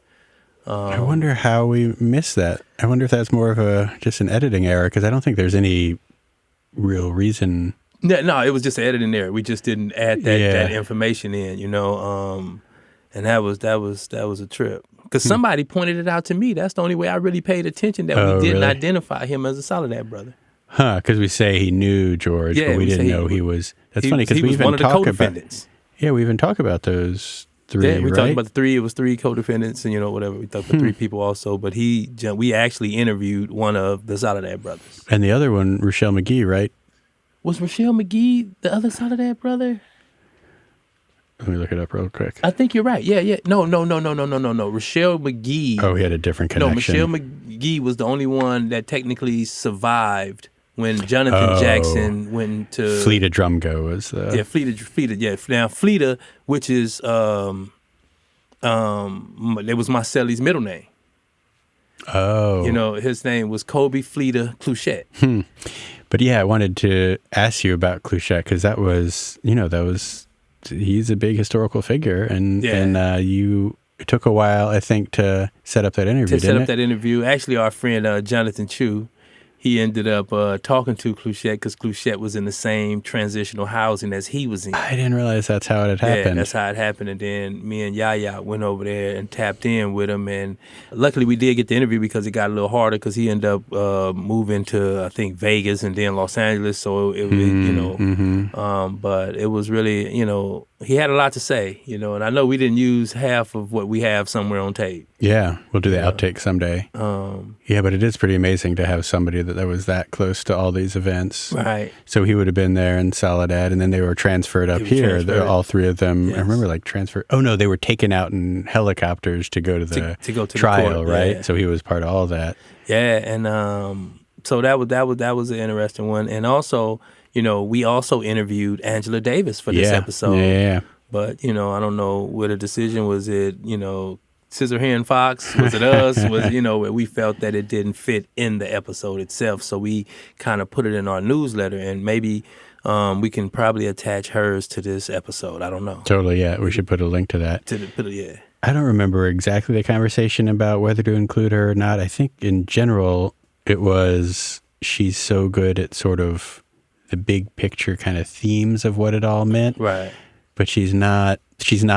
I wonder how we missed that. I wonder if that's more of just an editing error, because I don't think there's any real reason. No, it was just an editing error. We just didn't add that information in, and that was a trip. Because somebody pointed it out to me. That's the only way I really paid attention, that we didn't identify him as a Soledad brother. Huh, because we say he knew George, but we didn't know he was. That's funny, because we even talk about. Yeah, we even talk about those three, yeah, we right? talked about the three. It was three co-defendants and, whatever. We talked about three people also. But we actually interviewed one of the Soledad brothers. And the other one, Rochelle McGee, right? Was Rochelle McGee the other Soledad brother? Let me look it up real quick. I think you're right. Yeah. No. Rochelle McGee. Oh, he had a different connection. No, Rochelle McGee was the only one that technically survived when Jonathan Jackson went to... Fleeta Drumgo was the... Yeah, Fleeta. Yeah, now Fleeta, which is... it was my cellie's middle name. Oh. His name was Kobe Fleeta Cluchette. But yeah, I wanted to ask you about Cluchette, because that was, he's a big historical figure, and it took a while, I think, to set up that interview, that interview. Actually, our friend Jonathan Chu, he ended up talking to Cluchette because Cluchette was in the same transitional housing as he was in. I didn't realize that's how it had happened. Yeah, that's how it happened. And then me and Yaya went over there and tapped in with him. And luckily we did get the interview, because it got a little harder, because he ended up moving to, I think, Vegas and then Los Angeles. So it was, but it was really, he had a lot to say, and I know we didn't use half of what we have somewhere on tape. Yeah, we'll do the outtake someday. Yeah, but it is pretty amazing to have somebody that was that close to all these events. Right. So he would have been there in Soledad, and then they were transferred up here. All three of them. Yes. I remember transfer. Oh no, they were taken out in helicopters to go to the trial, the court, right? Yeah. So he was part of all that. Yeah, and so that was an interesting one, and also, we also interviewed Angela Davis for this episode. Yeah. But I don't know what the decision was. It Scissorhand Fox, was it us? Was where we felt that it didn't fit in the episode itself, so we kind of put it in our newsletter, and maybe we can probably attach hers to this episode. I don't know. Totally, yeah. We should put a link to that. Yeah. I don't remember exactly the conversation about whether to include her or not. I think in general, it was she's so good at sort of the big picture kind of themes of what it all meant. Right. But she's not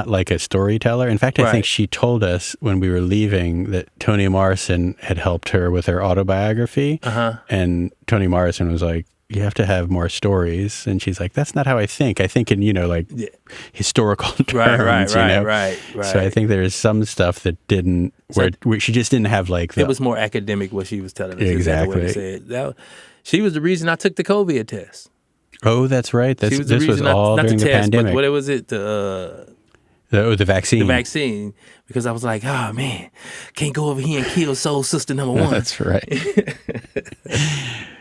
like a storyteller. In fact, I think she told us when we were leaving that Toni Morrison had helped her with her autobiography. And Toni Morrison was like, you have to have more stories. And she's like, that's not how I think. I think in, like historical terms, Right. So I think there's some stuff that didn't, she just didn't have like it was more academic what she was telling us. Exactly. She was the reason I took the COVID test. Oh, that's right. This was all during the pandemic. But what was it? The vaccine. The vaccine. Because I was like, oh, man, can't go over here and kill soul sister number one. That's right.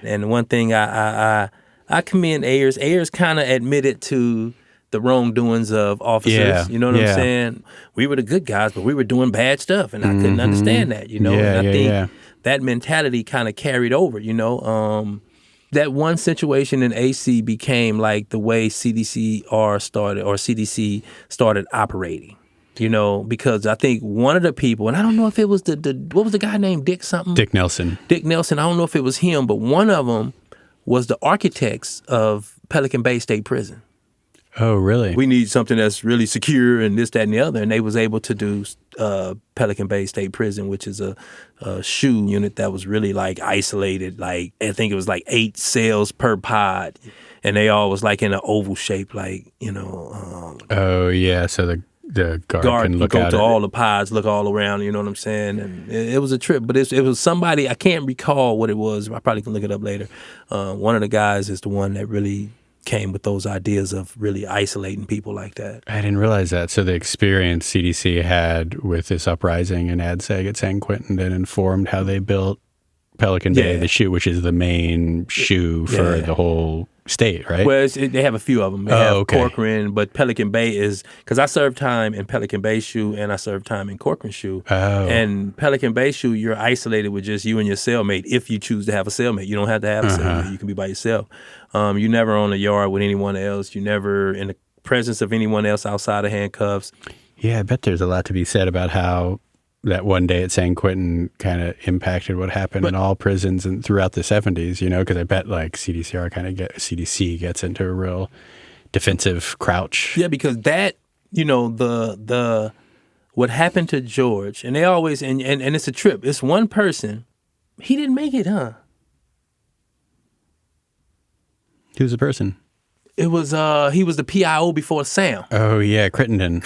And one thing I commend Ayers. Ayers kind of admitted to the wrongdoings of officers. Yeah. You know what I'm saying? We were the good guys, but we were doing bad stuff, and I couldn't understand that, and I think that mentality kind of carried over, that one situation in AC became like the way CDC started operating, because I think one of the people, and I don't know if it was what was the guy named Dick something? Dick Nelson. Dick Nelson. I don't know if it was him, but one of them was the architects of Pelican Bay State Prison. Oh, really? We need something that's really secure and this, that, and the other. And they was able to do Pelican Bay State Prison, which is a SHU unit that was really like isolated. Like I think it was like 8 cells per pod, and they all was like in an oval shape, like oh yeah, so the guard can look go out to at all the pods, look all around. You know what I'm saying? And it was a trip, but it was somebody, I can't recall what it was. I probably can look it up later. One of the guys is the one that really came with those ideas of really isolating people like that. I didn't realize that. So the experience CDC had with this uprising in ADSEG at San Quentin that informed how they built Pelican Bay, the SHU, which is the main SHU for the whole state, right? Well, they have a few of them. They have Corcoran, but Pelican Bay is, because I served time in Pelican Bay SHU and I served time in Corcoran SHU. Oh. And Pelican Bay SHU, you're isolated with just you and your cellmate if you choose to have a cellmate. You don't have to have a cellmate. You can be by yourself. You never on a yard with anyone else. You never in the presence of anyone else outside of handcuffs. Yeah, I bet there's a lot to be said about how that one day at San Quentin kind of impacted what happened in all prisons and throughout the 70s, because I bet like CDC gets into a real defensive crouch. Yeah, because that, the what happened to George, and they always, and it's a trip. It's one person. He didn't make it, huh? Who's the person? It was, he was the PIO before Sam. Oh, yeah, Crittenden.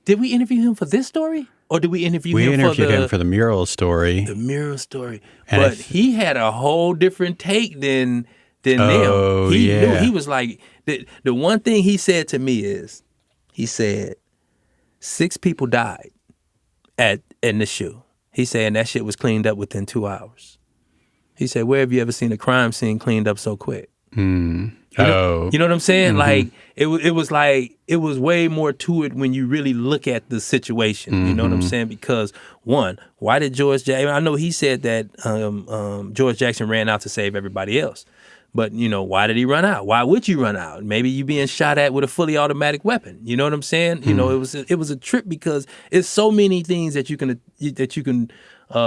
Did we interview him for this story? Or did we interview him for the mural story? The mural story. And but he had a whole different take than them. He knew. He was like, the one thing he said to me is, he said, 6 people died in the SHU. He said, and that shit was cleaned up within 2 hours. He said, where have you ever seen a crime scene cleaned up so quick? You know what I'm saying? Mm-hmm. Like it was way more to it when you really look at the situation. Mm-hmm. You know what I'm saying? Because one, why did George Jackson? I know he said that George Jackson ran out to save everybody else, but why did he run out? Why would you run out? Maybe you being shot at with a fully automatic weapon. You know what I'm saying? It was a trip because it's so many things that you can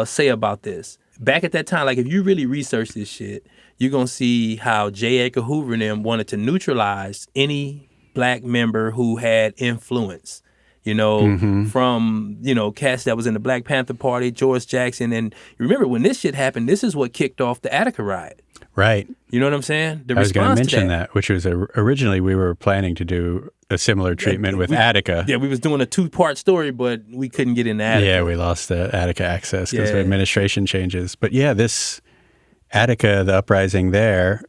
say about this. Back at that time, like if you really research this shit, you're going to see how J. Edgar Hoover and them wanted to neutralize any black member who had influence, from, cats that was in the Black Panther Party, George Jackson. And you remember when this shit happened, this is what kicked off the Attica riot. Right. You know what I'm saying? I was going to mention that, which was originally we were planning to do a similar treatment with Attica. Yeah, we was doing a 2-part story, but we couldn't get into Attica. Yeah, we lost the Attica access because of administration changes. But yeah, this Attica, the uprising there,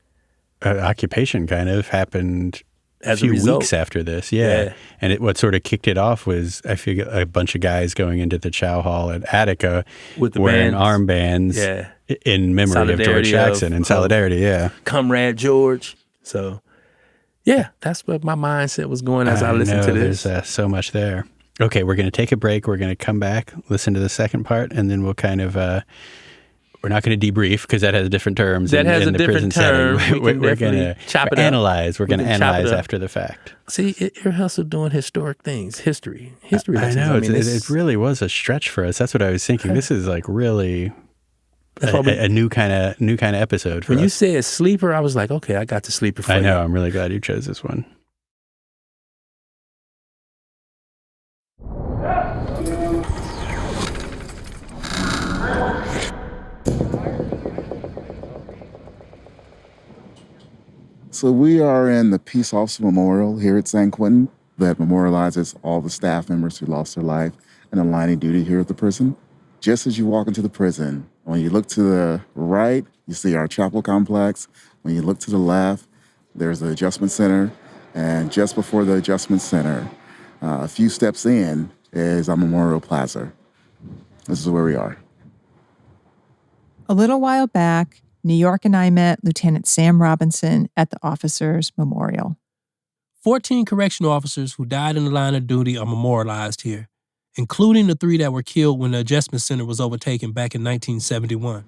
occupation kind of happened a few weeks after this. Yeah. And what sort of kicked it off was, I figure, a bunch of guys going into the Chow Hall at Attica with the wearing armbands in memory of George Jackson in solidarity, Comrade George. So, yeah, that's what my mindset was going as I listened to this. There's so much there. Okay, we're going to take a break. We're going to come back, listen to the second part, and then we'll kind of... we're not going to debrief because that has different terms. That has in a the different prison term. Setting. We're going to analyze. We're going to analyze after the fact. See, Ear Hustle doing historic things. History. I know. It really was a stretch for us. That's what I was thinking. This is like really a new kind of episode for when us. you said sleeper, I was like, okay, I got the sleeper for I know. you. I'm really glad you chose this one. So we are in the Peace Officer Memorial here at San Quentin that memorializes all the staff members who lost their life in a line of duty here at the prison. Just as you walk into the prison, when you look to the right, you see our chapel complex. When you look to the left, there's the adjustment center. And just before the adjustment center, a few steps in, is our Memorial Plaza. This is where we are. A little while back, New York and I met Lieutenant Sam Robinson at the Officers Memorial. 14 correctional officers who died in the line of duty are memorialized here, including the 3 that were killed when the adjustment center was overtaken back in 1971.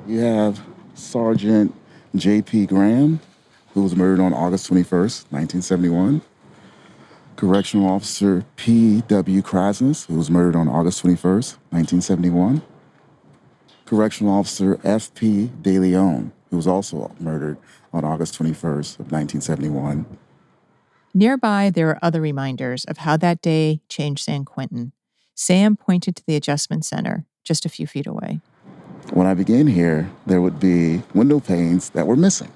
You have Sergeant J.P. Graham, who was murdered on August 21st, 1971. Correctional Officer P.W. Krasness, who was murdered on August 21st, 1971. Correctional Officer F.P. De Leon, who was also murdered on August 21st of 1971. Nearby, there are other reminders of how that day changed San Quentin. Sam pointed to the adjustment center, just a few feet away. When I began here, there would be window panes that were missing.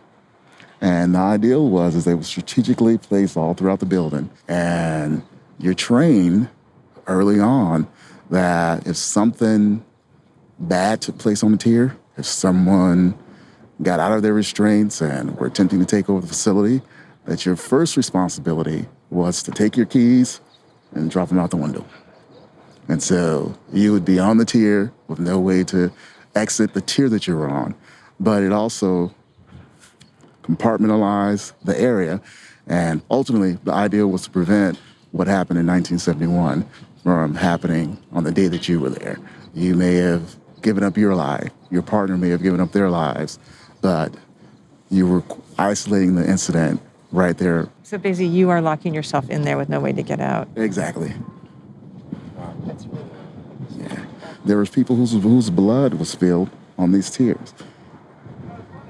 And the ideal was they were strategically placed all throughout the building. And you're trained early on that if something bad took place on the tier, if someone got out of their restraints and were attempting to take over the facility, that your first responsibility was to take your keys and drop them out the window. And so you would be on the tier with no way to exit the tier that you were on. But it also compartmentalized the area. And ultimately, the idea was to prevent what happened in 1971 from happening on the day that you were there. You may have given up your life, your partner may have given up their lives, but you were isolating the incident right there. So basically, you are locking yourself in there with no way to get out. Exactly. Yeah. There was people whose blood was spilled on these tiers.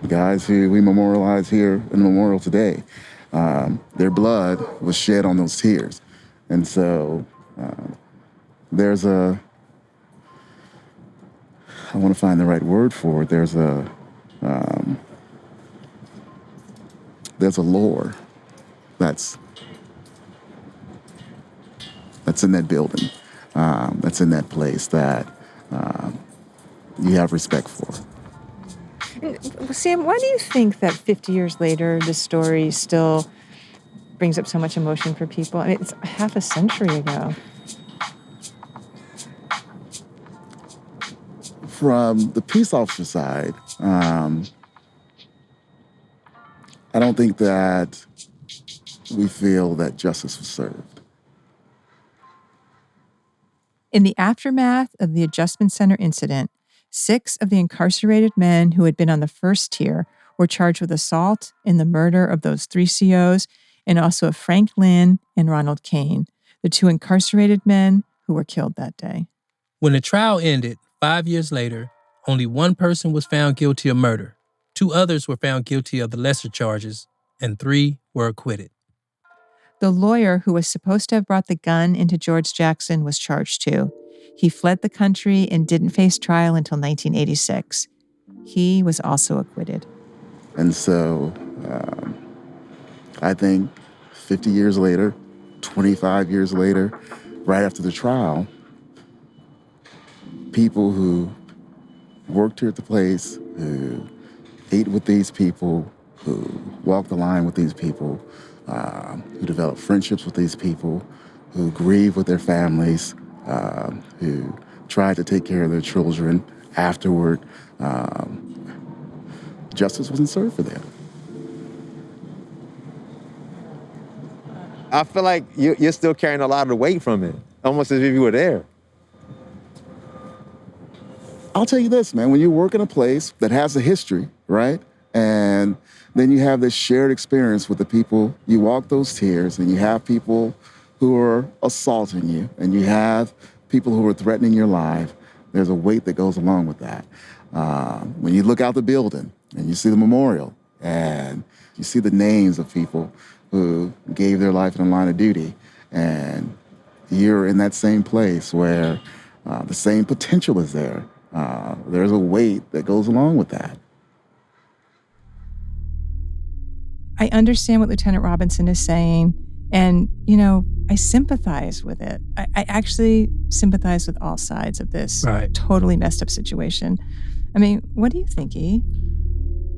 The guys who we memorialize here in the memorial today, their blood was shed on those tiers. And so there's a, I want to find the right word for it. There's a lore that's in that building, that's in that place that you have respect for. Sam, why do you think that 50 years later, this story still brings up so much emotion for people? I mean, it's half a century ago. From the peace officer side, I don't think that we feel that justice was served. In the aftermath of the Adjustment Center incident, 6 of the incarcerated men who had been on the first tier were charged with assault in the murder of those 3 COs and also of Frank Lynn and Ronald Kane, the 2 incarcerated men who were killed that day. When the trial ended, 5 years later, only 1 person was found guilty of murder. 2 others were found guilty of the lesser charges, and 3 were acquitted. The lawyer who was supposed to have brought the gun into George Jackson was charged too. He fled the country and didn't face trial until 1986. He was also acquitted. And so I think 50 years later, 25 years later, right after the trial, people who worked here at the place, who ate with these people, who walked the line with these people, who developed friendships with these people, who grieved with their families, who tried to take care of their children afterward. Justice wasn't served for them. I feel like you're still carrying a lot of the weight from it, almost as if you were there. I'll tell you this, man, when you work in a place that has a history, right? And then you have this shared experience with the people, you walk those tiers and you have people who are assaulting you and you have people who are threatening your life. There's a weight that goes along with that. When you look out the building and you see the memorial and you see the names of people who gave their life in the line of duty, and you're in that same place where the same potential is there, there's a weight that goes along with that. I understand what Lieutenant Robinson is saying, and, I sympathize with it. I actually sympathize with all sides of this totally messed up situation. I mean, what do you think, E?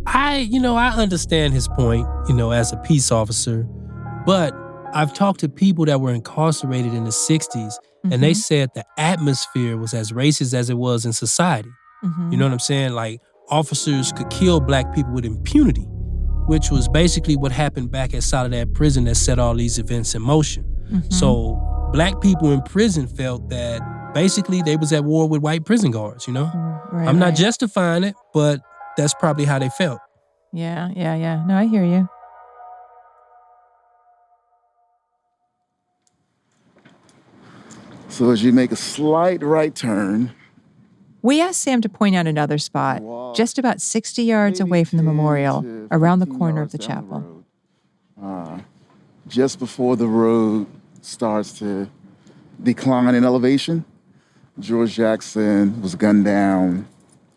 I understand his point, as a peace officer, but I've talked to people that were incarcerated in the 60s, and they said the atmosphere was as racist as it was in society. You know what I'm saying? Like, officers could kill black people with impunity, which was basically what happened back at Soledad Prison that set all these events in motion. So black people in prison felt that basically they was at war with white prison guards, I'm not justifying it, but that's probably how they felt. Yeah. No, I hear you. So as you make a slight right turn, we asked Sam to point out another spot, just about 60 yards away from the memorial, around the corner of the chapel. Just before the road starts to decline in elevation, George Jackson was gunned down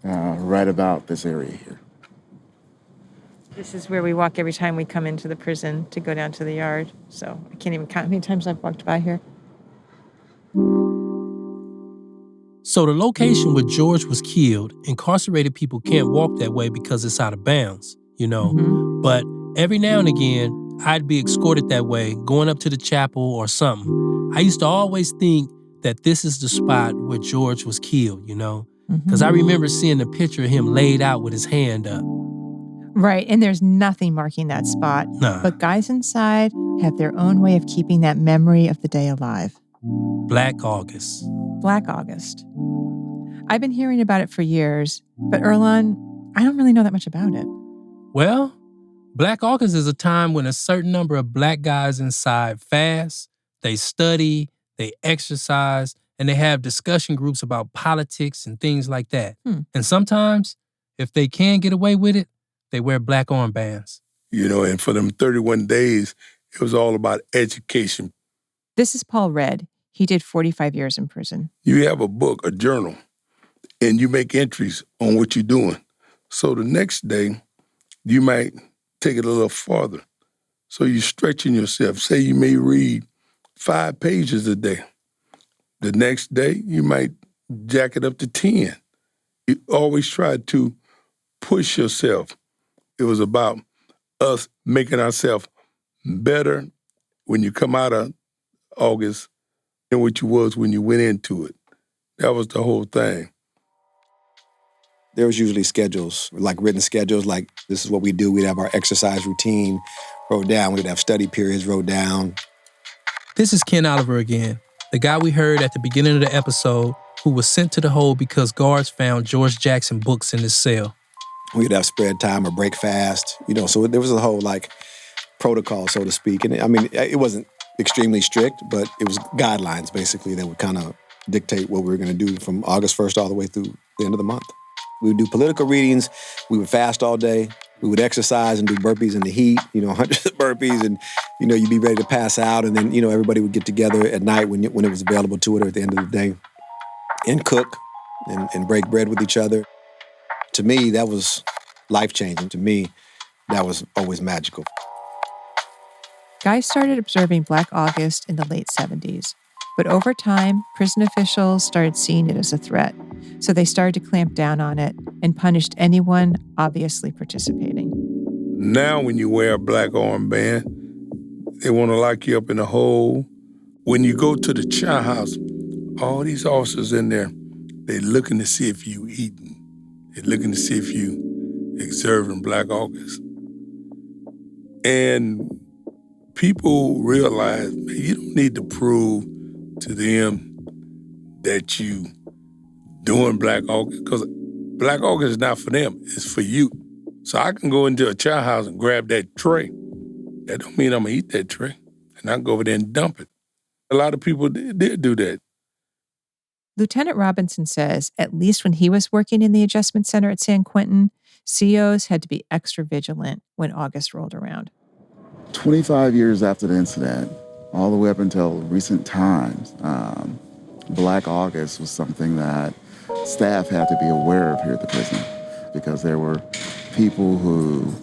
right about this area here. This is where we walk every time we come into the prison to go down to the yard. So I can't even count how many times I've walked by here. So the location where George was killed, incarcerated people can't walk that way because it's out of bounds, But every now and again, I'd be escorted that way, going up to the chapel or something. I used to always think that this is the spot where George was killed, Because I remember seeing the picture of him laid out with his hand up. Right, and there's nothing marking that spot. Nah. But guys inside have their own way of keeping that memory of the day alive. Black August. Black August. I've been hearing about it for years, but Earlonne, I don't really know that much about it. Well, Black August is a time when a certain number of black guys inside fast, they study, they exercise, and they have discussion groups about politics and things like that. And sometimes, if they can get away with it, they wear black armbands. And for them 31 days, it was all about education. This is Paul Redd. He did 45 years in prison. You have a book, a journal, and you make entries on what you're doing. So the next day, you might take it a little farther. So you're stretching yourself. Say you may read 5 pages a day. The next day, you might jack it up to 10. You always try to push yourself. It was about us making ourselves better when you come out of August than what you was when you went into it. That was the whole thing. There was usually schedules, like written schedules, like this is what we do. We'd have our exercise routine wrote down. We'd have study periods wrote down. This is Ken Oliver again, the guy we heard at the beginning of the episode who was sent to the hole because guards found George Jackson books in his cell. We'd have spread time or break fast, so there was a whole protocol, so to speak. And it wasn't extremely strict, but it was guidelines basically that would kind of dictate what we were going to do from August 1st all the way through the end of the month. We would do political readings. We would fast all day. We would exercise and do burpees in the heat, hundreds of burpees, and, you'd be ready to pass out. And then, everybody would get together at night when it was available to it or at the end of the day and cook and break bread with each other. To me, that was life-changing. To me, that was always magical. Guys started observing Black August in the late 70s. But over time, prison officials started seeing it as a threat. So they started to clamp down on it and punished anyone obviously participating. Now when you wear a black armband, they want to lock you up in a hole. When you go to the chow house, all these officers in there, they're looking to see if you eating. They're looking to see if you observing Black August. And people realize, man, you don't need to prove to them that you doing Black August, because Black August is not for them, it's for you. So I can go into a chow house and grab that tray. That don't mean I'm gonna eat that tray. And I can go over there and dump it. A lot of people did do that. Lieutenant Robinson says, at least when he was working in the adjustment center at San Quentin, COs had to be extra vigilant when August rolled around. 25 years after the incident, all the way up until recent times, Black August was something that staff had to be aware of here at the prison, because there were people who,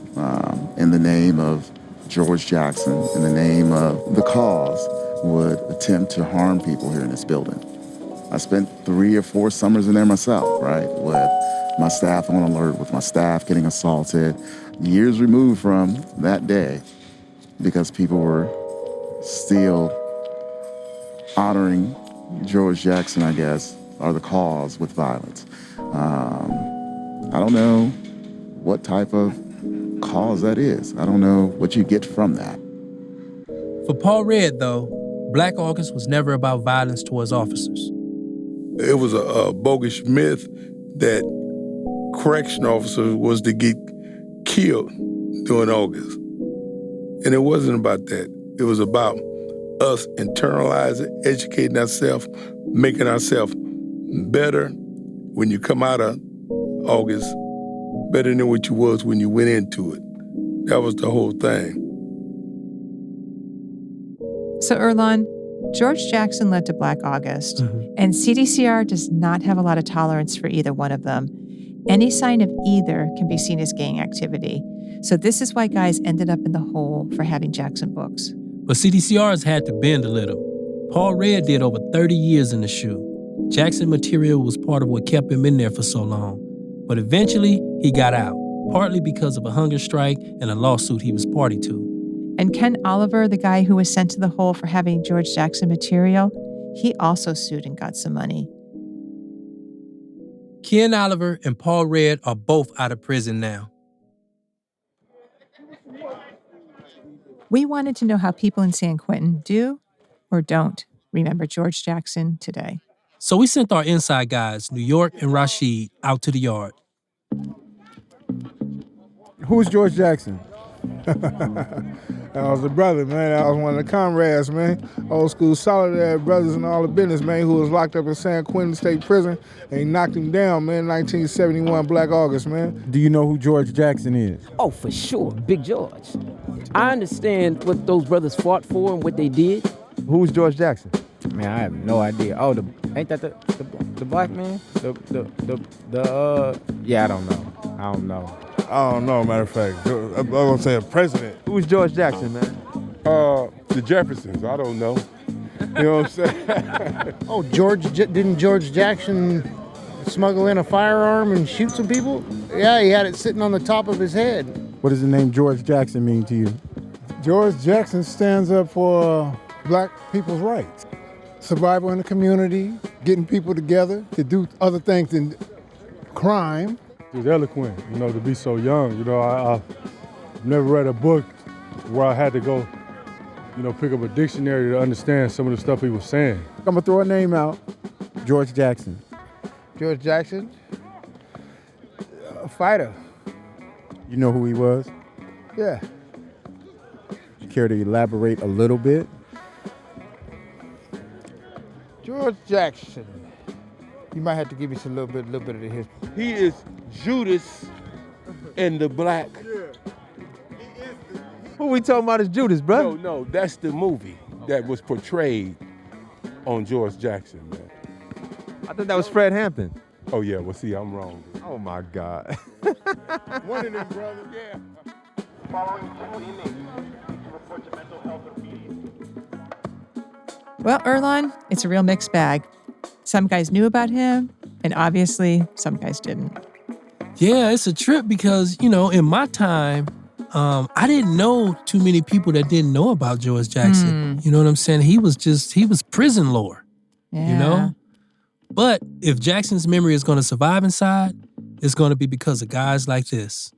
in the name of George Jackson, in the name of the cause, would attempt to harm people here in this building. I spent 3 or 4 summers in there myself, right, with my staff on alert, with my staff getting assaulted, years removed from that day, because people were still honoring George Jackson, I guess, or the cause with violence. I don't know what type of cause that is. I don't know what you get from that. For Paul Redd, though, Black August was never about violence towards officers. It was a bogus myth that correction officers was to get killed during August. And it wasn't about that. It was about us internalizing, educating ourselves, making ourselves better when you come out of August, better than what you was when you went into it. That was the whole thing. So, Earlonne, George Jackson led to Black August, and CDCR does not have a lot of tolerance for either one of them. Any sign of either can be seen as gang activity. So this is why guys ended up in the hole for having Jackson books. But CDCR's had to bend a little. Paul Redd did over 30 years in the shoe. Jackson material was part of what kept him in there for so long. But eventually, he got out, partly because of a hunger strike and a lawsuit he was party to. And Ken Oliver, the guy who was sent to the hole for having George Jackson material, he also sued and got some money. Ken Oliver and Paul Redd are both out of prison now. We wanted to know how people in San Quentin do or don't remember George Jackson today. So we sent our inside guys, New York and Rashid, out to the yard. Who's George Jackson? That was a brother, man. That was one of the comrades, man. Old school Solidarity brothers and all the business, man, who was locked up in San Quentin State Prison, and he knocked him down, man, 1971 Black August, man. Do you know who George Jackson is? Oh, for sure, Big George. I understand what those brothers fought for and what they did. Who's George Jackson? Man, I have no idea. Oh, ain't that the black man? Yeah, I don't know. I don't know, matter of fact. I'm gonna say a president. Who's George Jackson, man? The Jeffersons, I don't know. You know what I'm saying? Oh, didn't George Jackson smuggle in a firearm and shoot some people? Yeah, he had it sitting on the top of his head. What does the name George Jackson mean to you? George Jackson stands up for black people's rights. Survival in the community, getting people together to do other things than crime. He was eloquent, to be so young. I've never read a book where I had to go, pick up a dictionary to understand some of the stuff he was saying. I'm gonna throw a name out. George Jackson. George Jackson, a fighter. You know who he was? Yeah. You care to elaborate a little bit? George Jackson. You might have to give us a little bit of the history. He is Judas and the Black. Who we talking about is Judas, bro? No, that's the movie that was portrayed on George Jackson, man. I thought that was Fred Hampton. Oh, yeah, well, see, I'm wrong. Oh, my God. One of them, brother, yeah. Following 2 inmates to report to mental health immediately. Well, Earlonne, it's a real mixed bag. Some guys knew about him, and obviously, some guys didn't. Yeah, it's a trip because, in my time, I didn't know too many people that didn't know about George Jackson. You know what I'm saying? He was prison lore, Yeah. But if Jackson's memory is going to survive inside, it's going to be because of guys like this.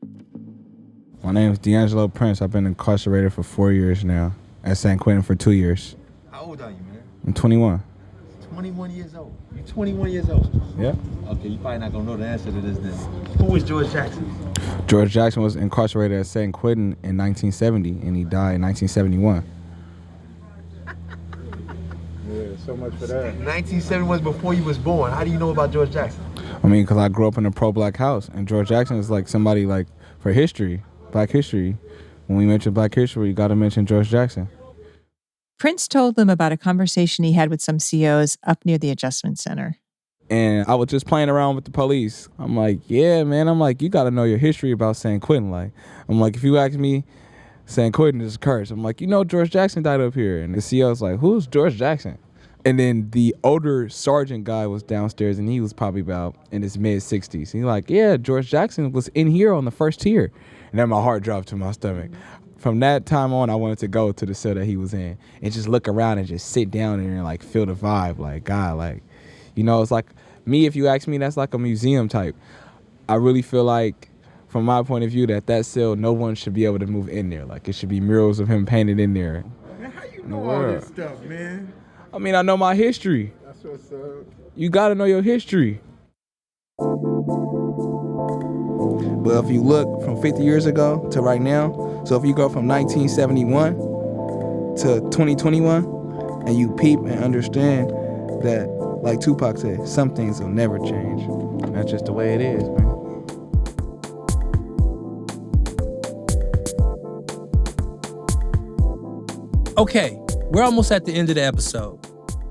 My name is D'Angelo Prince. I've been incarcerated for 4 years now. At San Quentin for 2 years. How old are you, man? I'm 21. 21 years old. You're 21 years old? Yeah. Okay, you probably not gonna know the answer to this then. Who is George Jackson? George Jackson was incarcerated at San Quentin in 1970, and he died in 1971. Yeah, so much for that. 1970 was before you was born. How do you know about George Jackson? I mean, because I grew up in a pro-black house, and George Jackson is like somebody like for history, black history. When we mention black history, you got to mention George Jackson. Prince told them about a conversation he had with some COs up near the Adjustment Center. And I was just playing around with the police. I'm like, yeah, man. I'm like, you got to know your history about San Quentin. Like, I'm like, if you ask me, San Quentin is cursed. I'm like, George Jackson died up here. And the CO's like, who's George Jackson? And then the older sergeant guy was downstairs, and he was probably about in his mid-60s. And he's like, yeah, George Jackson was in here on the first tier. And then my heart dropped to my stomach. From that time on, I wanted to go to the cell that he was in and just look around and just sit down there and like feel the vibe. Like, God, like, it's like me, if you ask me, that's like a museum type. I really feel like, from my point of view, that cell, no one should be able to move in there. Like, it should be murals of him painted in there. Man, how you know all this stuff, man? I mean, I know my history. That's what's up. You got to know your history. But if you look from 50 years ago to right now, so if you go from 1971 to 2021, and you peep and understand that, like Tupac said, some things will never change. That's just the way it is, man. Okay, we're almost at the end of the episode.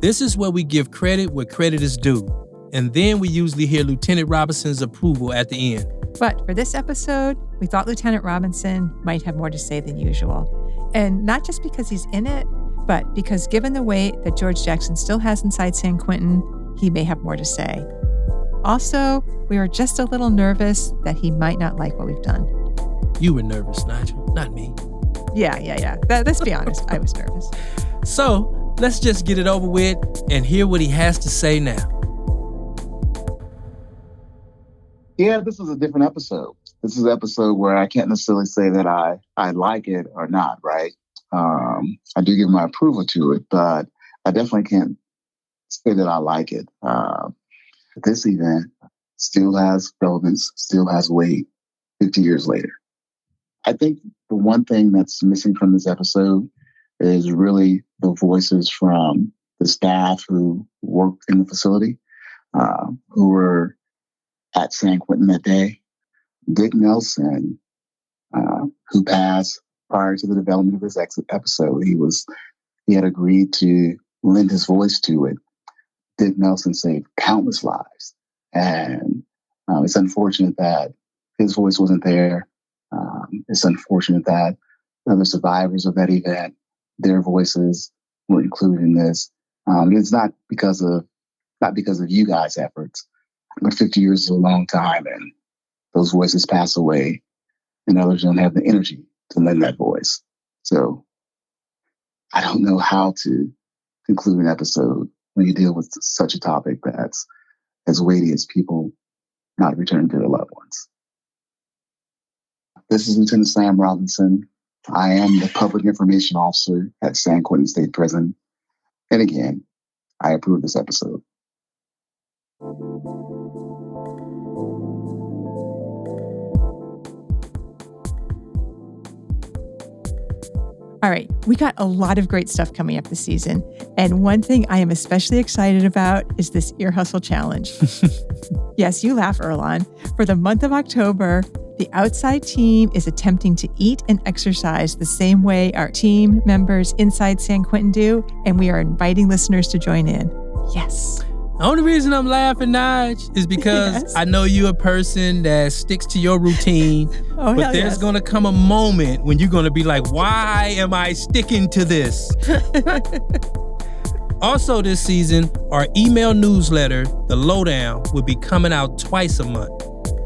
This is where we give credit where credit is due. And then we usually hear Lieutenant Robinson's approval at the end. But for this episode, we thought Lieutenant Robinson might have more to say than usual. And not just because he's in it, but because given the weight that George Jackson still has inside San Quentin, he may have more to say. Also, we were just a little nervous that he might not like what we've done. You were nervous, Nigel, not me. Yeah. Let's be honest, I was nervous. So, let's just get it over with and hear what he has to say now. Yeah, this is a different episode. This is an episode where I can't necessarily say that I like it or not, right? I do give my approval to it, but I definitely can't say that I like it. This event still has relevance, still has weight 50 years later. I think the one thing that's missing from this episode is really the voices from the staff who worked in the facility, who were at San Quentin that day. Dick Nelson, who passed prior to the development of this episode, he had agreed to lend his voice to it. Dick Nelson saved countless lives, and it's unfortunate that his voice wasn't there. It's unfortunate that other survivors of that event, their voices were included in this. It's not because of you guys' efforts, but 50 years is a long time, and those voices pass away, and others don't have the energy to lend that voice. So I don't know how to conclude an episode when you deal with such a topic that's as weighty as people not returning to their loved ones. This is Lieutenant Sam Robinson. I am the Public Information Officer at San Quentin State Prison. And again, I approve this episode. All right, we got a lot of great stuff coming up this season. And one thing I am especially excited about is this Ear Hustle Challenge. Yes, you laugh, Earlonne. For the month of October, the outside team is attempting to eat and exercise the same way our team members inside San Quentin do, and we are inviting listeners to join in. Yes. The only reason I'm laughing, Nige, is because I know you're a person that sticks to your routine, but there's going to come a moment when you're going to be like, why am I sticking to this? Also this season, our email newsletter, The Lowdown, will be coming out twice a month.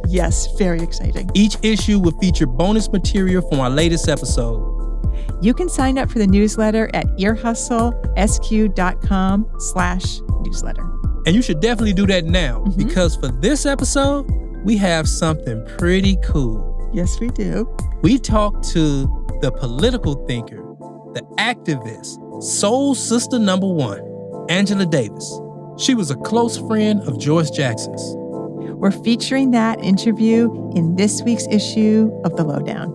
Yes, very exciting. Each issue will feature bonus material from our latest episode. You can sign up for the newsletter at earhustlesq.com/newsletter. And you should definitely do that now, because for this episode, we have something pretty cool. Yes, we do. We talked to the political thinker, the activist, soul sister number one, Angela Davis. She was a close friend of George Jackson's. We're featuring that interview in this week's issue of The Lowdown.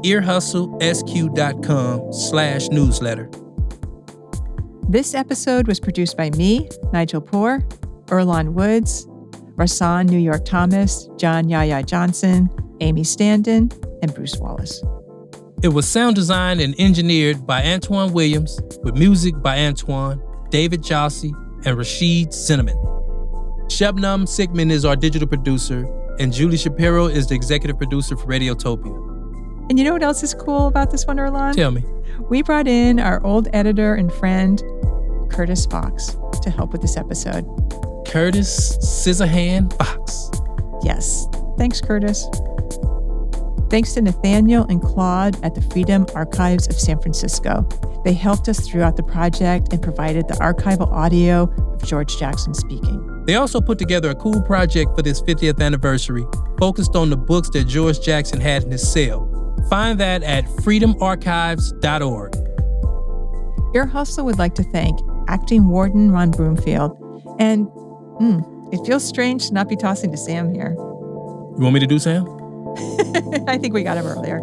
earhustlesq.com/newsletter. This episode was produced by me, Nigel Poor, Earlonne Woods, Rasan New York Thomas, John Yaya Johnson, Amy Standen, and Bruce Wallace. It was sound designed and engineered by Antoine Williams, with music by Antoine, David Jossie, and Rashid Cinnamon. Shebnam Sigmund is our digital producer, and Julie Shapiro is the executive producer for Radiotopia. And you know what else is cool about this one, Earlonne? Tell me. We brought in our old editor and friend, Curtis Fox, to help with this episode. Curtis Scissorhand Fox. Yes. Thanks, Curtis. Thanks to Nathaniel and Claude at the Freedom Archives of San Francisco. They helped us throughout the project and provided the archival audio of George Jackson speaking. They also put together a cool project for this 50th anniversary, focused on the books that George Jackson had in his cell. Find that at freedomarchives.org. Ear Hustle would like to thank acting warden Ron Broomfield. And it feels strange to not be tossing to Sam here. You want me to do Sam? I think we got him earlier.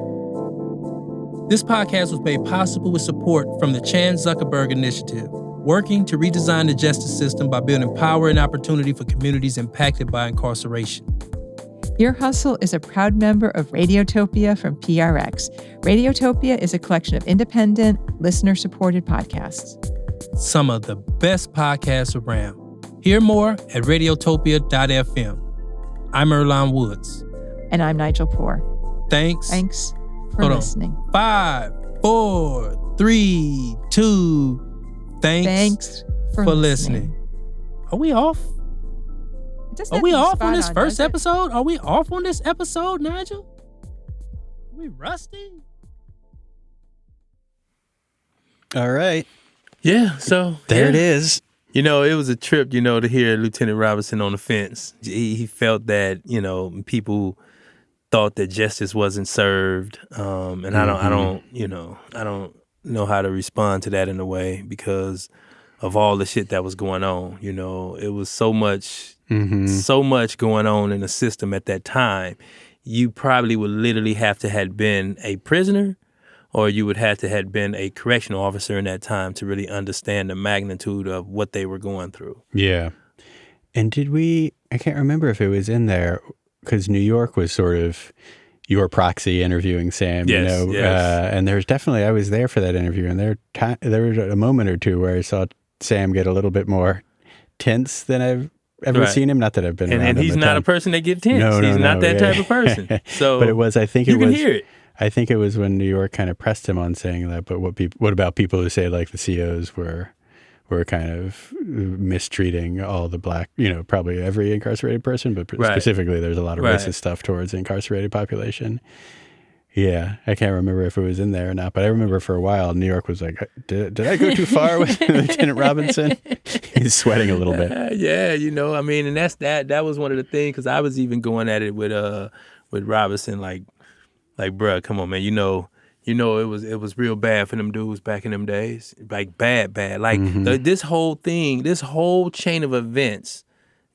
This podcast was made possible with support from the Chan Zuckerberg Initiative, working to redesign the justice system by building power and opportunity for communities impacted by incarceration. Ear Hustle is a proud member of Radiotopia from PRX. Radiotopia is a collection of independent, listener-supported podcasts. Some of the best podcasts around. Hear more at radiotopia.fm. I'm Earlonne Woods. And I'm Nigel Poor. Thanks for listening. 5, 4, 3, 2. Thanks for listening. Are we off? Are we off on this first episode? Are we off on this episode, Nigel? Are we rusty? All right. Yeah, so there it is. You know, it was a trip, to hear Lieutenant Robinson on the fence. He felt that, people thought that justice wasn't served. And I don't know how to respond to that in a way because of all the shit that was going on. It was so much going on in the system at that time. You probably would literally have to have been a prisoner, or you would have to have been a correctional officer in that time to really understand the magnitude of what they were going through. Yeah. And I can't remember if it was in there, because New York was sort of your proxy interviewing Sam, yes. And there's definitely, I was there for that interview, and there was a moment or two where I saw Sam get a little bit more tense than I've ever seen him. Not that I've been around him. And he's not a person that gets tense. No, he's not that type of person. So, but it was, I think you can hear it. I think it was when New York kind of pressed him on saying that, but what about people who say like the COs were kind of mistreating all the black, probably every incarcerated person, but specifically there's a lot of racist stuff towards the incarcerated population. Yeah, I can't remember if it was in there or not, but I remember for a while New York was like, did I go too far with Lieutenant Robinson? He's sweating a little bit. Yeah, and that was one of the things, because I was even going at it with Robinson, like, bruh, come on, man, it was real bad for them dudes back in them days, like bad. Like this whole chain of events,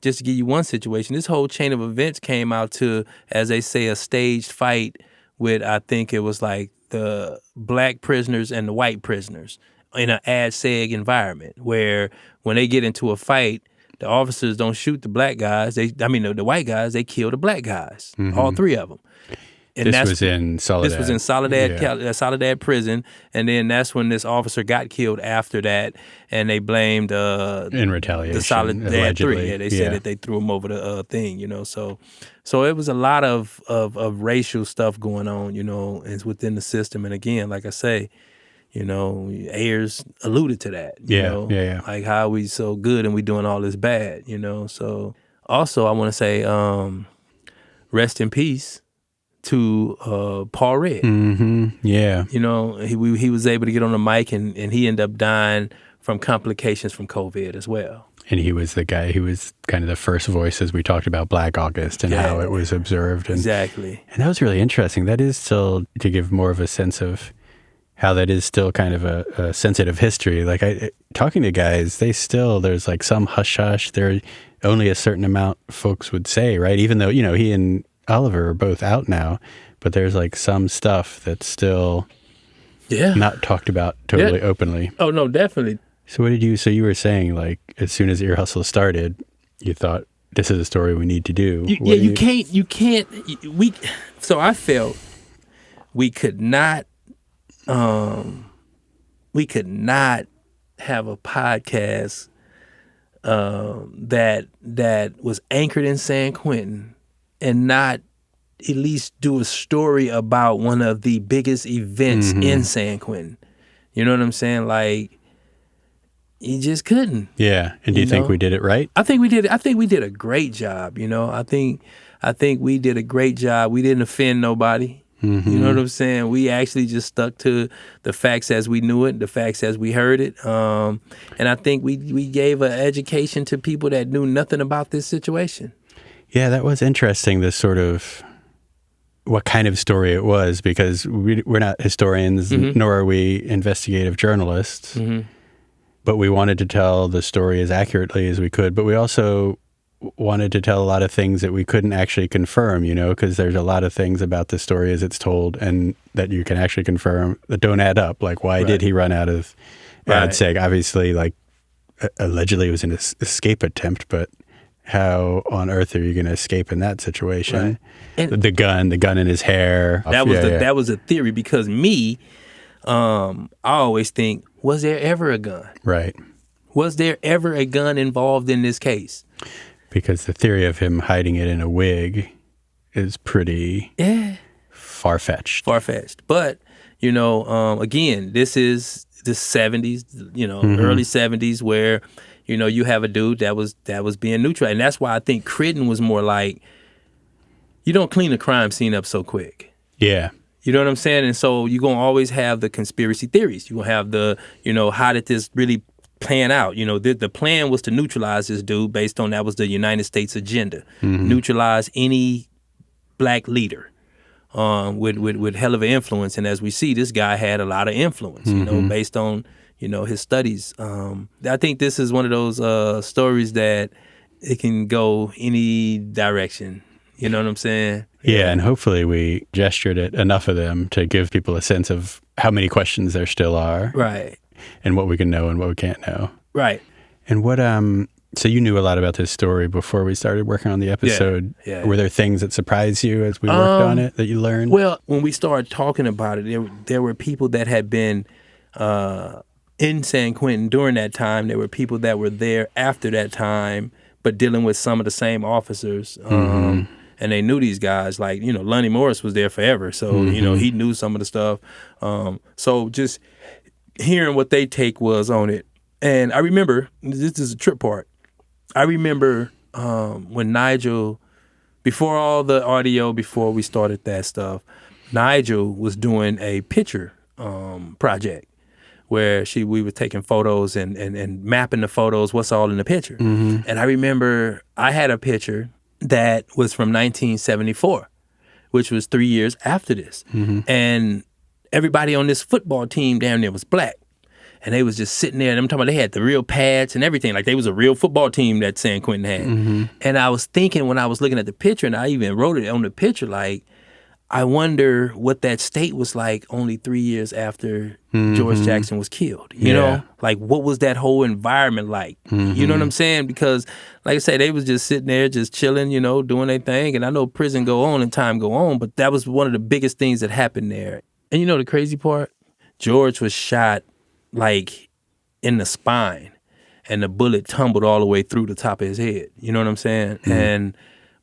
just to give you one situation, this whole chain of events came out to, as they say, a staged fight with, I think it was like the black prisoners and the white prisoners in an ad-seg environment, where when they get into a fight, the officers don't shoot the black guys. The white guys, they kill the black guys, all three of them. And this was in Soledad. This was in Soledad prison, and then that's when this officer got killed after that, and they blamed in retaliation the Soledad allegedly. 3. Yeah, they said that they threw him over the thing, So it was a lot of racial stuff going on, and within the system. And again, like I say, Ayers alluded to that. Yeah. Like how we so good and we doing all this bad. So also I want to say, rest in peace to Paul Redd. Yeah. He was able to get on the mic, and he ended up dying from complications from COVID as well. And he was the guy who was kind of the first voice, as we talked about Black August and how it was observed. Exactly. And that was really interesting. That is still, to give more of a sense of how that is still kind of a sensitive history. Like talking to guys, there's like some hush-hush. There only a certain amount folks would say, right? Even though, he and Oliver are both out now, but there's like some stuff that's still not talked about totally openly. Oh, no, definitely. So you were saying, like, as soon as Ear Hustle started, you thought, this is a story we need to do. So I felt we could not have a podcast that was anchored in San Quentin and not at least do a story about one of the biggest events in San Quentin. You know what I'm saying? Like, you just couldn't. Yeah. And do you think we did it right? I think we did a great job, you know. I think we did a great job. We didn't offend nobody. Mm-hmm. You know what I'm saying? We actually just stuck to the facts as we knew it, the facts as we heard it. And I think we gave an education to people that knew nothing about this situation. Yeah, that was interesting, this sort of what kind of story it was, because we're not historians, nor are we investigative journalists. But we wanted to tell the story as accurately as we could. But we also wanted to tell a lot of things that we couldn't actually confirm, you know, because there's a lot of things about the story as it's told and that you can actually confirm that don't add up. Like, why did he run out of ad seg? Obviously, like, allegedly it was an escape attempt, but how on earth are you going to escape in that situation? And the gun in his hair. That was a theory, because I always think, was there ever a gun? Right. Was there ever a gun involved in this case? Because the theory of him hiding it in a wig is pretty far-fetched. But, you know, again, this is the 70s, you know, early 70s, where, you know, you have a dude that was being neutral. And that's why I think Critton was more like, you don't clean a crime scene up so quick. Yeah. You know what I'm saying? And so you're going to always have the conspiracy theories. You're going to have the, you know, how did this really plan out? You know, the plan was to neutralize this dude based on that was the United States agenda. Neutralize any black leader with hell of an influence. And as we see, this guy had a lot of influence, you know, based on, you know, his studies. I think this is one of those stories that it can go any direction. You know what I'm saying? Yeah, and hopefully we gestured at enough of them to give people a sense of how many questions there still are. Right. And what we can know and what we can't know. Right. And what, so you knew a lot about this story before we started working on the episode. Yeah. Were there things that surprised you as we worked on it that you learned? Well, when we started talking about it, there were people that had been in San Quentin during that time. There were people that were there after that time, but dealing with some of the same officers. And they knew these guys. Like, you know, Lonnie Morris was there forever. So, you know, he knew some of the stuff. So just hearing what they take was on it. And I remember, this is a trip part. I remember when Nigel, before all the audio, before we started that stuff, Nigel was doing a picture project where we were taking photos and mapping the photos, what's all in the picture. And I remember I had a picture that was from 1974, which was 3 years after this. And everybody on this football team down there was black. And they was just sitting there, and I'm talking about they had the real pads and everything. Like, they was a real football team that San Quentin had. And I was thinking when I was looking at the picture, and I even wrote it on the picture, like, I wonder what that state was like only 3 years after George Jackson was killed. You know, like, what was that whole environment like? You know what I'm saying? Because, like I say, they was just sitting there, just chilling, you know, doing their thing. And I know prison go on and time go on, but that was one of the biggest things that happened there. And you know the crazy part? George was shot, like, in the spine, and the bullet tumbled all the way through the top of his head. You know what I'm saying?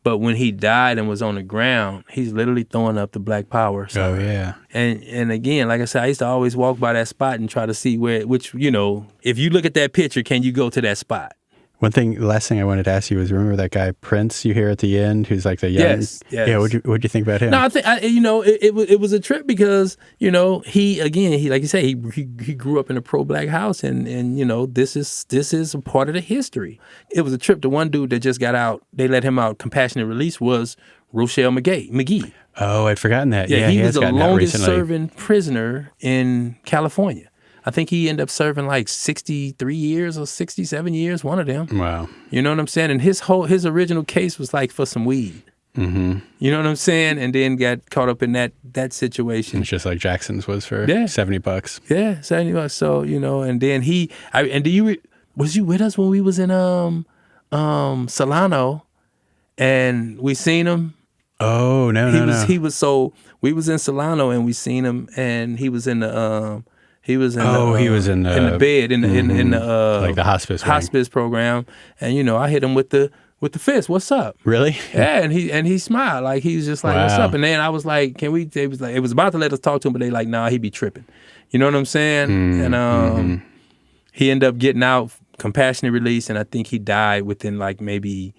But when he died and was on the ground, he's literally throwing up the Black Power sign. Oh, yeah. And again, like I said, I used to always walk by that spot and try to see which, you know, if you look at that picture, can you go to that spot? The last thing I wanted to ask you was, remember that guy Prince you hear at the end, who's like the young? Yes. Yeah, what'd you think about him? No, I think you know, it was a trip because, you know, he like you say, he grew up in a pro-black house, and you know, this is a part of the history. It was a trip. The one dude that just got out, they let him out compassionate release, was Rochelle McGee. Oh, I'd forgotten that. Yeah, he was the longest recently. serving prisoner in California. I think he ended up serving like 63 years or 67 years, one of them. Wow. You know what I'm saying? And his original case was like for some weed. Mm-hmm. You know what I'm saying? And then got caught up in that situation. It's just like Jackson's was for Yeah. $70. Yeah, $70. So, and then was you with us when we was in Solano and we seen him? Oh, no. We was in Solano and we seen him, and he was in the he was in the bed in the like the hospice program, and I hit him with the fist. What's up? Really? Yeah, and he smiled, like he was just like, what's Wow. up? And then I was like, can we? It was about to let us talk to him, but they like, nah, he be tripping. You know what I'm saying? And he ended up getting out, compassionate release, and I think he died within like maybe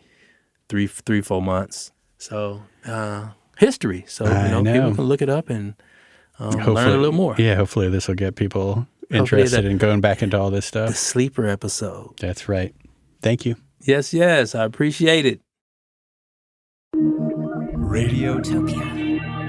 3-4 months. So history. So people can look it up and learn a little more. Yeah, hopefully this will get people interested in going back into all this stuff. The sleeper episode. That's right. Thank you. Yes, I appreciate it. Radiotopia.